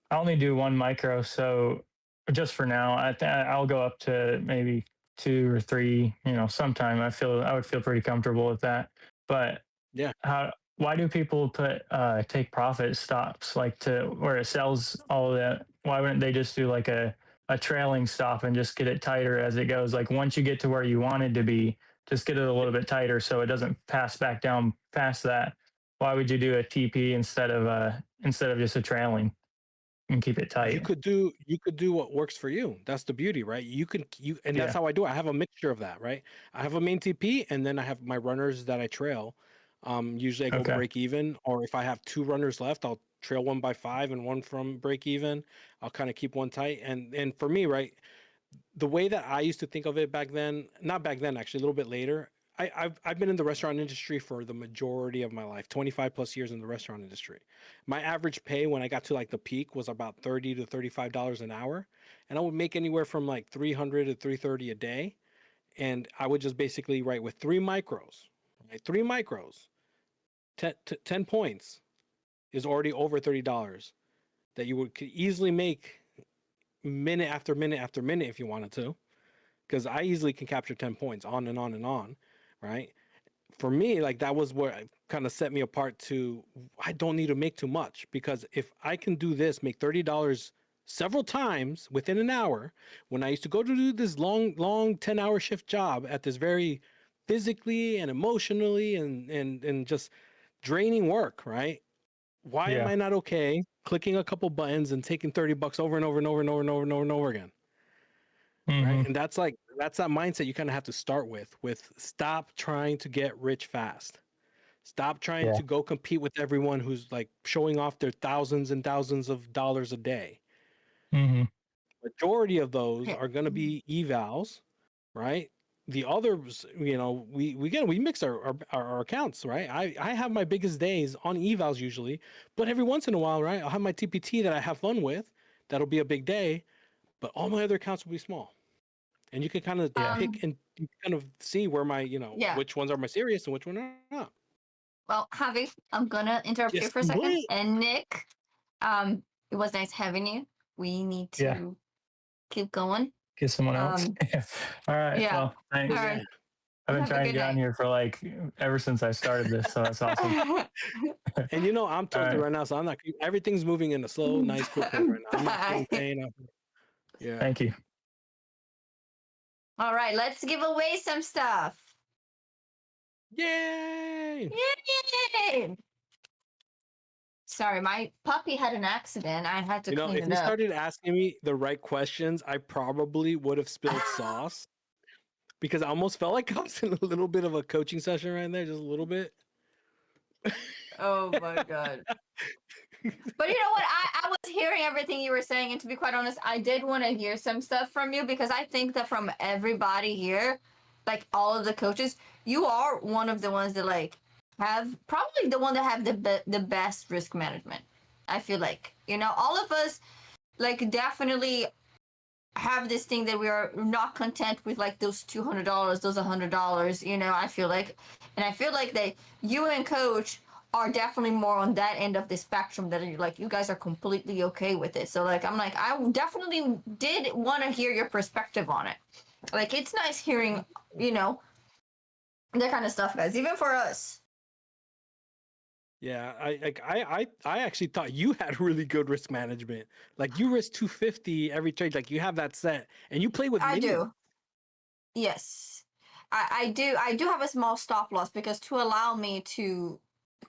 I only do 1 micro. So just for now, I'll go up to maybe 2 or 3, sometime. I would feel pretty comfortable with that. But yeah, why do people take profit stops like to where it sells all of that? Why wouldn't they just do like a trailing stop and just get it tighter as it goes? Like once you get to where you want it to be, just get it a little bit tighter so it doesn't pass back down past that. Why would you do a TP instead of just a trailing and keep it tight? You could do what works for you. That's the beauty, right? And that's how I do it. I have a mixture of that, right? I have a main TP and then I have my runners that I trail. Usually I go break even, or if I have 2 runners left, I'll trail 1 by 5 and 1 from break even. I'll kind of keep 1 tight. And for me, right, the way that I used to think of it back then, not back then, actually, a little bit later, I've been in the restaurant industry for the majority of my life, 25 plus years in the restaurant industry. My average pay when I got to like the peak was about $30 to $35 an hour. And I would make anywhere from like $300 to $330 a day. And I would just basically write with 3 micros, right? 3 micros, 10 points is already over $30 that you could easily make minute after minute after minute if you wanted to. Because I easily can capture 10 points on and on and on, right? For me, like that was what kind of set me apart to, I don't need to make too much, because if I can do this, make $30 several times within an hour, when I used to go to do this long 10-hour shift job at this very physically and emotionally and just draining work, right? Why am I not okay clicking a couple buttons and taking $30 over and over and over and over and over and over and over again? Right. And that's that mindset you kind of have to start with stop trying to get rich fast. Stop trying to go compete with everyone who's like showing off their thousands and thousands of dollars a day. Majority of those are going to be evals, right? The others, we mix our accounts, right? I have my biggest days on evals usually, but every once in a while, right, I'll have my TPT that I have fun with. That'll be a big day, but all my other accounts will be small. And you can kind of pick and you kind of see where my, which ones are my serious and which one are not. Well, Javi, I'm gonna interrupt you for a second. And Nick, it was nice having you. We need to keep going. Get someone else. All right. Yeah. Well, thanks. All right. I've been trying to get on here for like ever since I started this, so that's awesome. And I'm toasted right now, so I'm not. Everything's moving in a slow, nice, cool pace right now. I'm not paying. Yeah. Thank you. All right, let's give away some stuff. Yay! Yay! Sorry, my puppy had an accident. I had to clean it up. If you started asking me the right questions, I probably would have spilled sauce, because I almost felt like I was in a little bit of a coaching session right there, just a little bit. Oh my God. But you know what? I was hearing everything you were saying, and to be quite honest, I did want to hear some stuff from you, because I think that from everybody here, like all of the coaches, you are one of the ones that like have probably the one that have the best risk management. I feel like, all of us like definitely have this thing that we are not content with, like those $200, those $100, I feel like, and I feel like that you and Coach are definitely more on that end of the spectrum, that are like, you guys are completely okay with it. So like, I'm like, I definitely did want to hear your perspective on it. Like, it's nice hearing, that kind of stuff, guys, even for us. Yeah, I actually thought you had really good risk management. Like you risk 250 every trade. Like you have that set, and you play with I mini. do. Yes, I do. I do have a small stop loss because to allow me to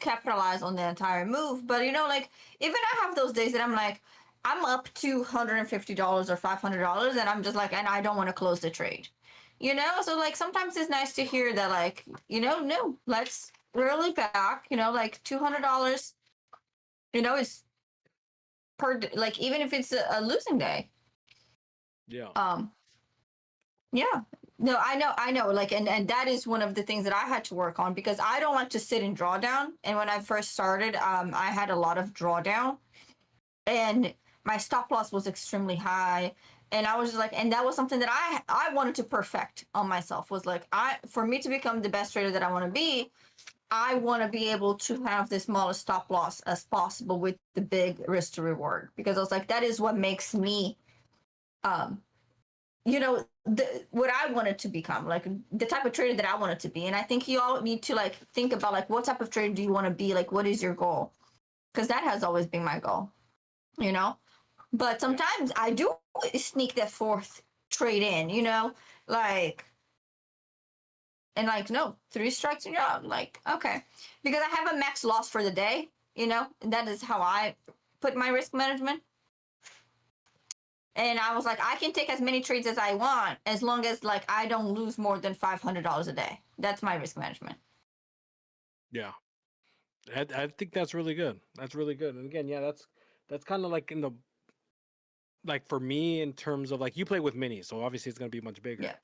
capitalize on the entire move. But like even I have those days that I'm like, I'm up to $150 or $500, and I'm just like, and I don't want to close the trade. So like sometimes it's nice to hear that like, no, let's really back. Like $200. Is like even if it's a losing day. Yeah. Yeah. No, I know. Like, and that is one of the things that I had to work on because I don't like to sit in drawdown. And when I first started, I had a lot of drawdown, and my stop loss was extremely high. And I was just like, and that was something that I wanted to perfect on myself. Was like, for me to become the best trader that I want to be, I want to be able to have the smallest stop loss as possible with the big risk to reward because I was like, that is what makes me um what I wanted to become, like the type of trader that I wanted to be. And I think you all need to like think about like what type of trader do you want to be? Like what is your goal? Because that has always been my goal, you know? But sometimes I do sneak that fourth trade in, like and like no, 3 strikes and you're out. Like, okay. Because I have a max loss for the day, and that is how I put my risk management. And I was like, I can take as many trades as I want as long as like I don't lose more than $500 a day. That's my risk management. Yeah. I think that's really good. That's really good. And again, yeah, that's kind of like in the like for me in terms of like you play with mini, so obviously it's gonna be much bigger. Yeah.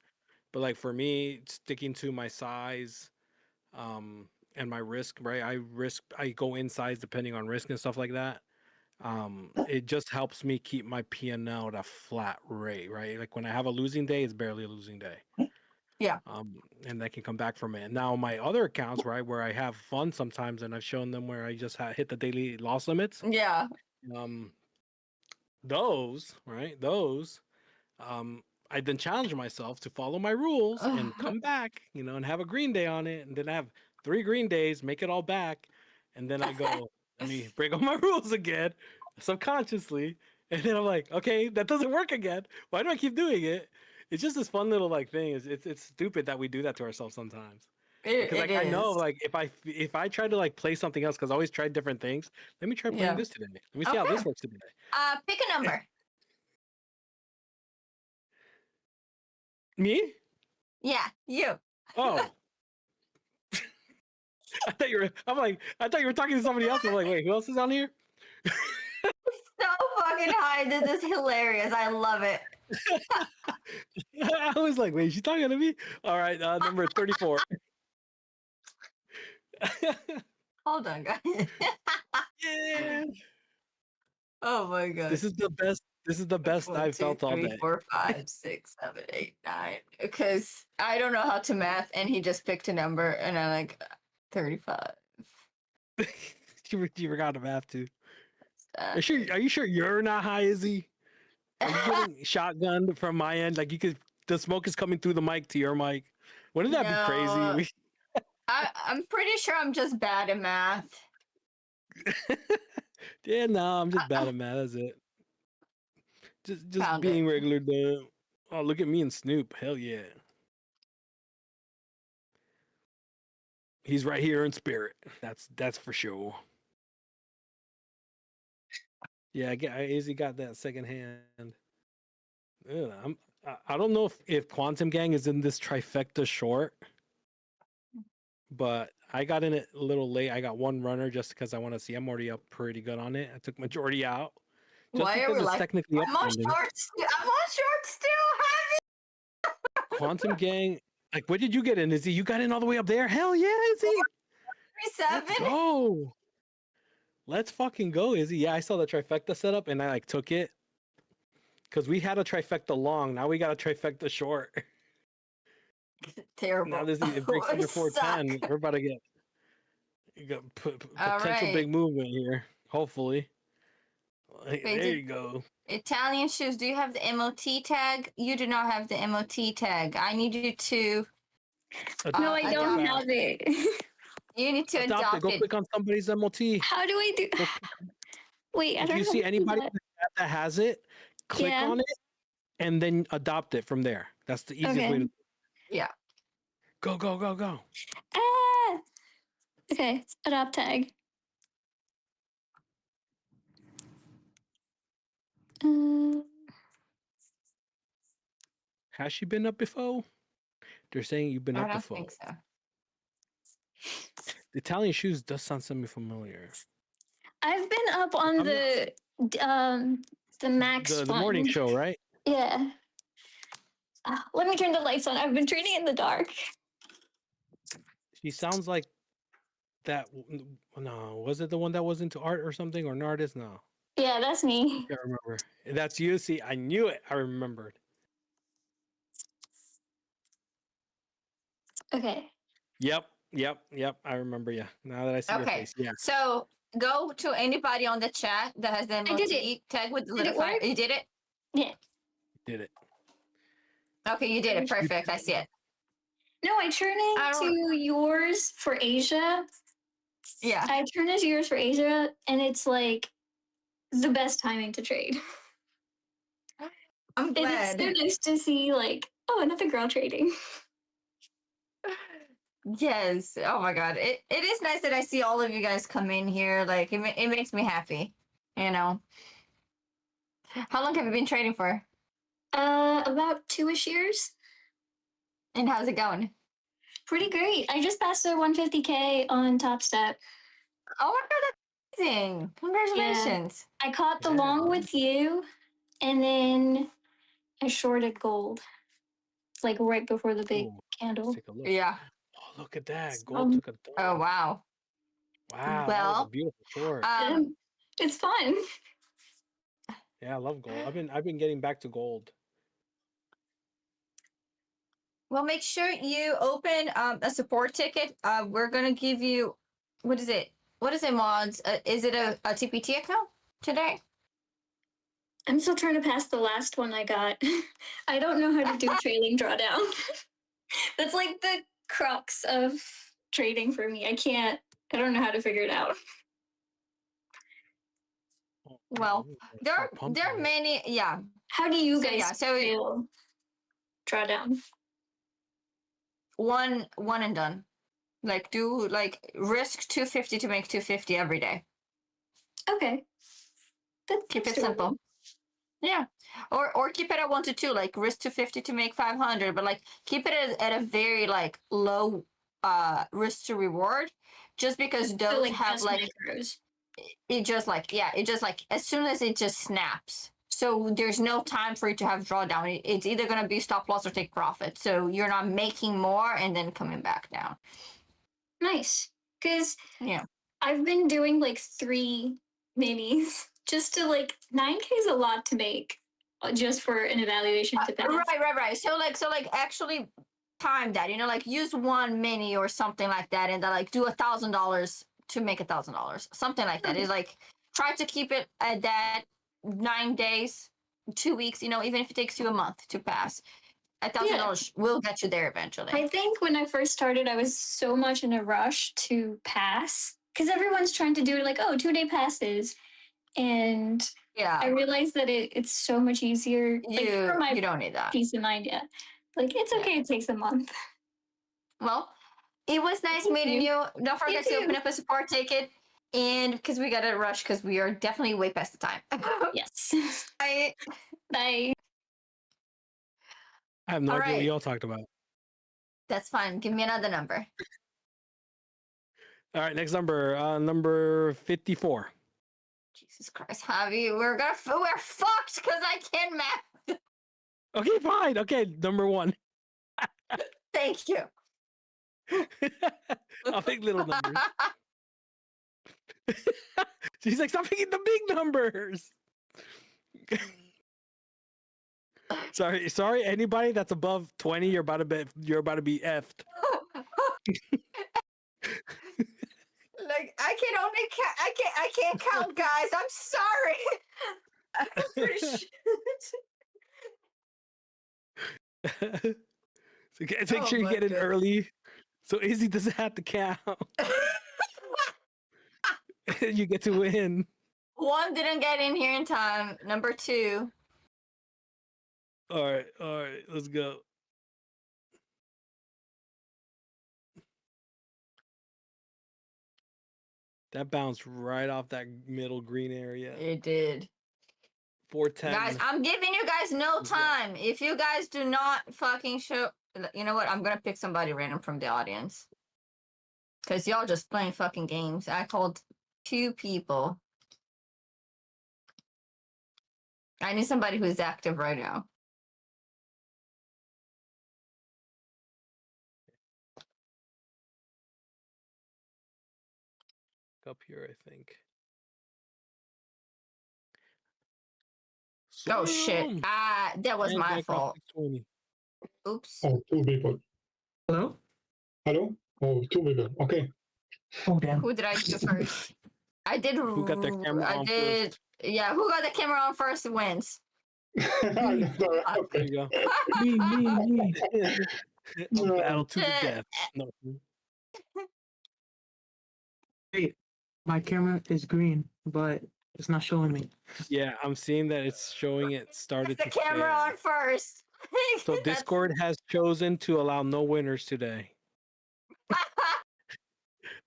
But like for me, sticking to my size, and my risk, right? I go in size depending on risk and stuff like that. It just helps me keep my P&L at a flat rate, right? Like when I have a losing day, it's barely a losing day. Yeah. And I can come back from it. Now my other accounts, right, where I have fun sometimes, and I've shown them where I just hit the daily loss limits. Yeah. Um, those, right, those, I then challenge myself to follow my rules and come back, and have a green day on it, and then I have 3 green days, make it all back, and then I go, let me break all my rules again, subconsciously, and then I'm like, okay, that doesn't work again. Why do I keep doing it? It's just this fun little like thing. It's stupid that we do that to ourselves sometimes. Because It like I know is. like if I try to like play something else, because I always try different things. Let me try playing Yeah. this today. Let me see how Okay. this works today. Pick a number. Me? Yeah, you. Oh. I thought you were talking to somebody else. I'm like, wait, who else is on here? So fucking high. This is hilarious. I love it. I was like, wait, she's talking to me? All right, number 34. Hold on, guys. Yeah. Oh my god. This is the best. This is the best One, I've two, felt all three, day. 4, 5, 6, 7, 8, 9. Because I don't know how to math, and he just picked a number, and I'm like 35. You forgot to math too. Uh, Are you sure you're not high, Izzy? Are you getting shotgunned from my end? Like the smoke is coming through the mic to your mic. Wouldn't that be No. crazy? I'm pretty sure I'm just bad at math. Yeah, no, I'm just bad at math. That's it. Just Found being it. regular dumb. Oh, look at me and Snoop. Hell yeah. He's right here in spirit. That's for sure. Yeah, Izzy got that second hand. Ugh, I don't know if Quantum Gang is in this trifecta short, but I got in it a little late. I got one runner just because I want to see. I'm already up pretty good on it. I took majority out just Why are because we it's like? technically I'm on uptrending. shorts. I'm on shorts still. Quantum Gang, like, what did you get in, Izzy? You got in all the way up there? Hell yeah, Izzy! Let's 37. go. Let's fucking go, Izzy. Yeah, I saw the trifecta setup and I like took it because we had a trifecta long. Now we got a trifecta short. Terrible. Now it breaks We under suck. 410. We're about to get All potential right. big movement here. Hopefully. Wait, There you go. Italian shoes. Do you have the MOT tag? You do not have the MOT tag. I need you to. No, I don't adopt. have it. You need to Adopt it. adopt Go it. click on somebody's MOT. How do I do? Go Wait, I If don't you know see how to do anybody in that. the chat that has it, click Yeah. on it and then adopt it from there. That's the easiest way Okay. to Yeah. go, go, go, go. Ah. Okay. Adopt tag. Uh, Has she been up before? They're saying you've been I up don't before. think so. The Italian shoes does sound semi-familiar. I've been up on I'm the Max The morning one. show, right? Yeah. Let me turn the lights on. I've been training in the dark. She sounds like that. No, was it the one that was into art or something, or an artist? No, Yeah, that's me. I can't remember. That's you. See, I knew it. I remembered. Okay. Yep. I remember you. Now that I see your Okay. face, yeah. So go to anybody on the chat that has the I did it. MOT tag with the Did little it fire. work? You did it? Yeah. Did it. Okay, you did it. Perfect. I see it. No, I turn I don't- into yours for Asia. Yeah. I turn into yours for Asia, and it's like the best timing to trade. I'm And it's glad. so nice to see, like, oh, another girl trading. Yes. Oh my god. It is nice that I see all of you guys come in here. Like it makes me happy. You know. How long have you been trading for? About 2-ish years. And how's it going? Pretty great. I just passed the 150K on Top Step. Oh my god, that's amazing. Congratulations. I caught the Yeah. long with you, and then I shorted gold, like right before the big Ooh, candle. let's take a look. Yeah. Oh, look at that. Gold took a dump. Oh wow. Wow, that was a Well, beautiful short. It's fun. Yeah, I love gold. I've been getting back to gold. well, make sure you open a support ticket. We're gonna give you what is it? What is it, mods? Is it a TPT account today? I'm still trying to pass the last one I got. I don't know how to do trailing drawdown. That's like the crux of trading for me. I don't know how to figure it out. Oh, Well, ooh, there start there are pumping. many. Yeah. How do you So, guys yeah, so- feel drawdown? One and done. Like do like risk 250 to make 250 every day. Okay. Keep That's it doable. simple. Yeah. Or keep it at 1 to 2, like risk 250 to make 500, but like keep it at a very like low risk to reward, just because those So like have just like micros. it just like as soon as it just snaps. So there's no time for you to have drawdown. It's either gonna be stop loss or take profit. So you're not making more and then coming back down. Nice. Because Yeah. I've been doing like 3 minis just to like 9K is a lot to make just for an evaluation to pass. Right. So like actually time that, like use one mini or something like that, and then like do $1,000 to make $1,000, something like that. Is like try to keep it at that 9 days, 2 weeks, even if it takes you a month to pass. $1,000 will get you there eventually. I think when I first started, I was so much in a rush to pass because everyone's trying to do it like, oh, 2-day passes. And Yeah. I realized that it's so much easier. Like for my You don't need that. peace of mind, yeah. Like it's okay, it takes a month. Well, it was nice Thank meeting you. Don't You forget to open too. up a support ticket. And because we gotta rush because we are definitely way past the time. Yes. Bye. Bye. I have no All idea what right. y'all talked about. That's fine. Give me another number. All right, next number, number 54. Jesus Christ, Javi, we're fucked because I can't math. Okay, fine. Okay, number 1. Thank you. I'll take little numbers. She's like, stop picking the big numbers. Sorry. Anybody that's above 20, you're about to be effed. Like I can only I can't count, guys. I'm sorry. I'm pretty So make Oh sure you my get in goodness. early So Izzy doesn't have to count. You get to win. 1 didn't get in here in time. Number 2. All right, let's go. That bounced right off that middle green area. It did. 410. Guys, I'm giving you guys no time. If you guys do not fucking show... You know what? I'm going to pick somebody random from the audience. Because y'all just playing fucking games. I called 2 people. I need somebody who's active right now. Up here, I think. Oh, shit. That was And my back fault. up to 20. Oops. Oh, 2 people. Hello? Hello? Oh, 2 people. Okay. Oh, damn. Who did I do first? I did. Who got their camera I on did. first? Yeah, who got the camera on first wins. There Okay. you go. Me. A battle to the Shit. death. No. Wait, my camera is green, but it's not showing me. Yeah, I'm seeing that it's showing it started The to camera fail. on first. So That's- Discord has chosen to allow no winners today.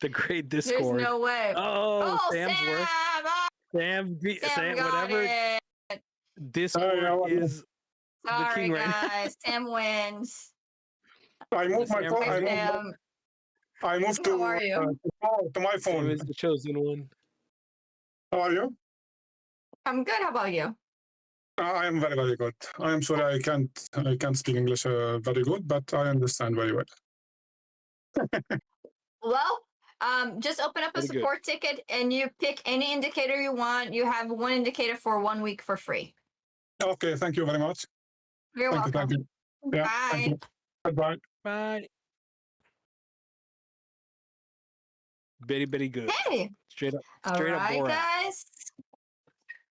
The great There's Discord. no way. Oh, Sam's Sam! worth. Oh, Sam Sam, got whatever it. Discord I is Sorry, king right now. guys. Sam wins. I moved my Sam, phone. Hi, Sam. I moved How are you? to my Sam phone. is the chosen one. How are you? I'm good. How about you? I am very, very good. I am sorry I can't speak English very good, but I understand very well. Well, just open up a Very good. support ticket and you pick any indicator you want. You have 1 indicator for 1 week for free. Okay, thank you very much. You're Thank welcome. you. Yeah, thank Bye. you. Goodbye. Bye. Very good. Hey. Straight up. All Straight up right, Borat. guys.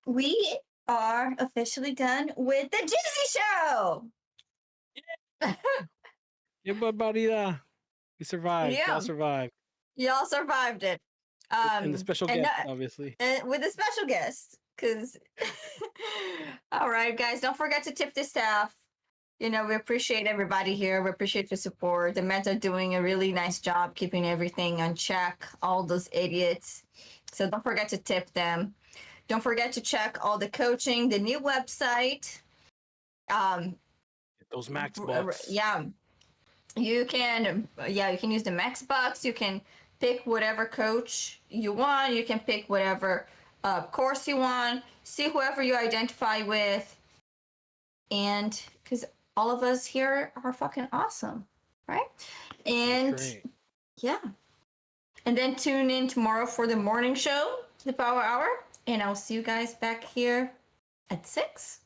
We are officially done with the Jizzy Show. Yeah, but Barida, you survived. Yeah. Y'all survived. Y'all survived it. And the special and guest, no- obviously. and with a special guest, because all right, guys, don't forget to tip the staff. You know, we appreciate everybody here. We appreciate your support. The men are doing a really nice job keeping everything on check, all those idiots. So don't forget to tip them. Don't forget to check all the coaching, the new website. Those max bucks. Yeah. You can use the max bucks. You can pick whatever coach you want. You can pick whatever course you want. See whoever you identify with. And because all of us here are fucking awesome, right? And Great. yeah. And then tune in tomorrow for the morning show, the Power Hour. And I'll see you guys back here at 6.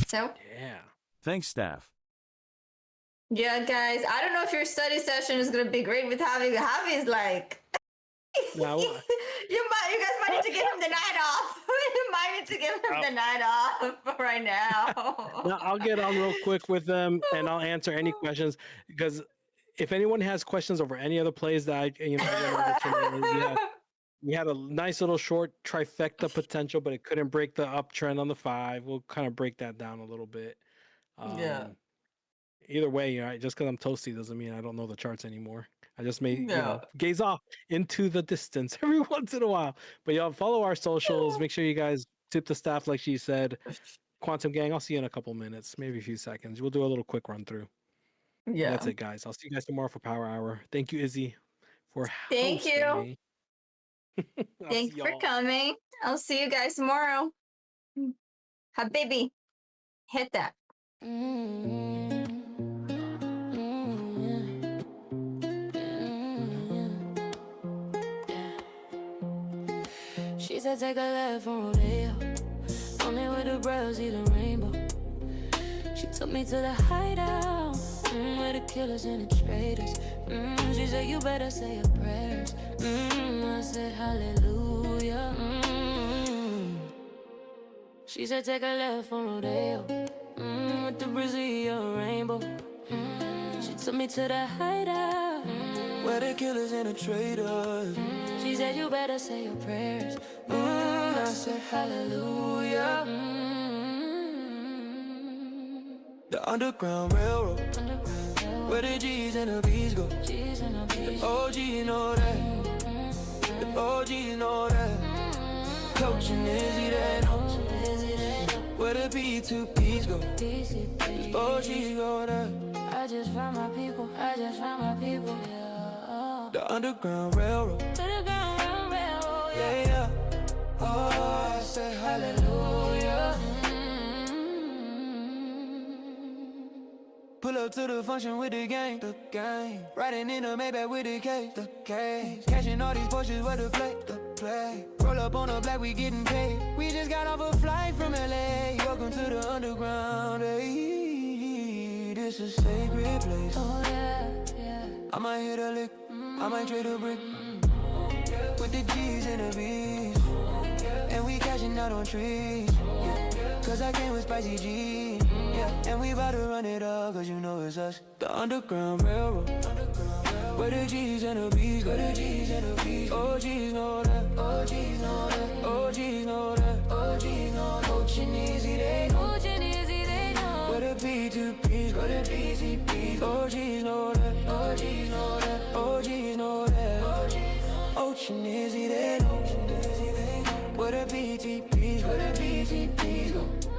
So, Yeah. Thanks, staff. yeah, guys, I don't know if your study session is going to be great with Javi. Javi's like, Now, you guys might need to give him the night off. You might need to give him the night off right now. now I'll get on real quick with them and I'll answer any questions because if anyone has questions over any other plays that I didn't mention, we had a nice little short trifecta potential, but it couldn't break the uptrend on the 5. We'll kind of break that down a little bit. Yeah. Either way, just because I'm toasty doesn't mean I don't know the charts anymore. I just may Yeah. gaze off into the distance every once in a while. But y'all follow our socials. Make sure you guys tip the staff like she said. Quantum Gang, I'll see you in a couple minutes, maybe a few seconds. We'll do a little quick run through. Yeah. That's it, guys. I'll see you guys tomorrow for Power Hour. Thank you, Izzy, for Thank hosting you. me. I'll Thanks see for y'all. coming. I'll see you guys tomorrow. Habibi, hit that. She said take a left from Rodeo. Only with the bros see the rainbow. She took me to the hideout, where the killers and the traitors. She said you better say your prayers. I said hallelujah. She said take a left from Rodeo, with the Brazilian rainbow. She Took me to the hideout, Where the killers and the traitors. She said you better say your prayers. I said hallelujah. The Underground Railroad. Where the G's and the B's go. The OGs know that. The OGs know that. Koach and Izzy, they know. Where the P2P's go. The OGs go there. I just found my people, I just found my people, yeah. The Underground Railroad. Underground railroad, Yeah, yeah. Oh, I say hallelujah. Pull up to the function with the gang, riding in the Maybach with the case, catching all these Porsches with the play. Roll up on the black, we getting paid. We just got off a flight from LA. Welcome to the underground, hey. This is a sacred place. oh yeah, yeah. I might hit a lick, I might trade a brick, with the G's and the B's, and we cashing out on trees, cause I came with spicy G's. And we bout to run it up, cause you know it's us. The Underground Railroad. Where the G's and the B's go. OGs know that. OGs know that. OGs know that. OGs know that. Koach and Izzy, they know. Koach and Izzy, they know. Where the P2P's go. The PCP's. OGs know that. OGs know that. OGs know that. Koach and Izzy, they know. Where the PTP's go. The PTP's go.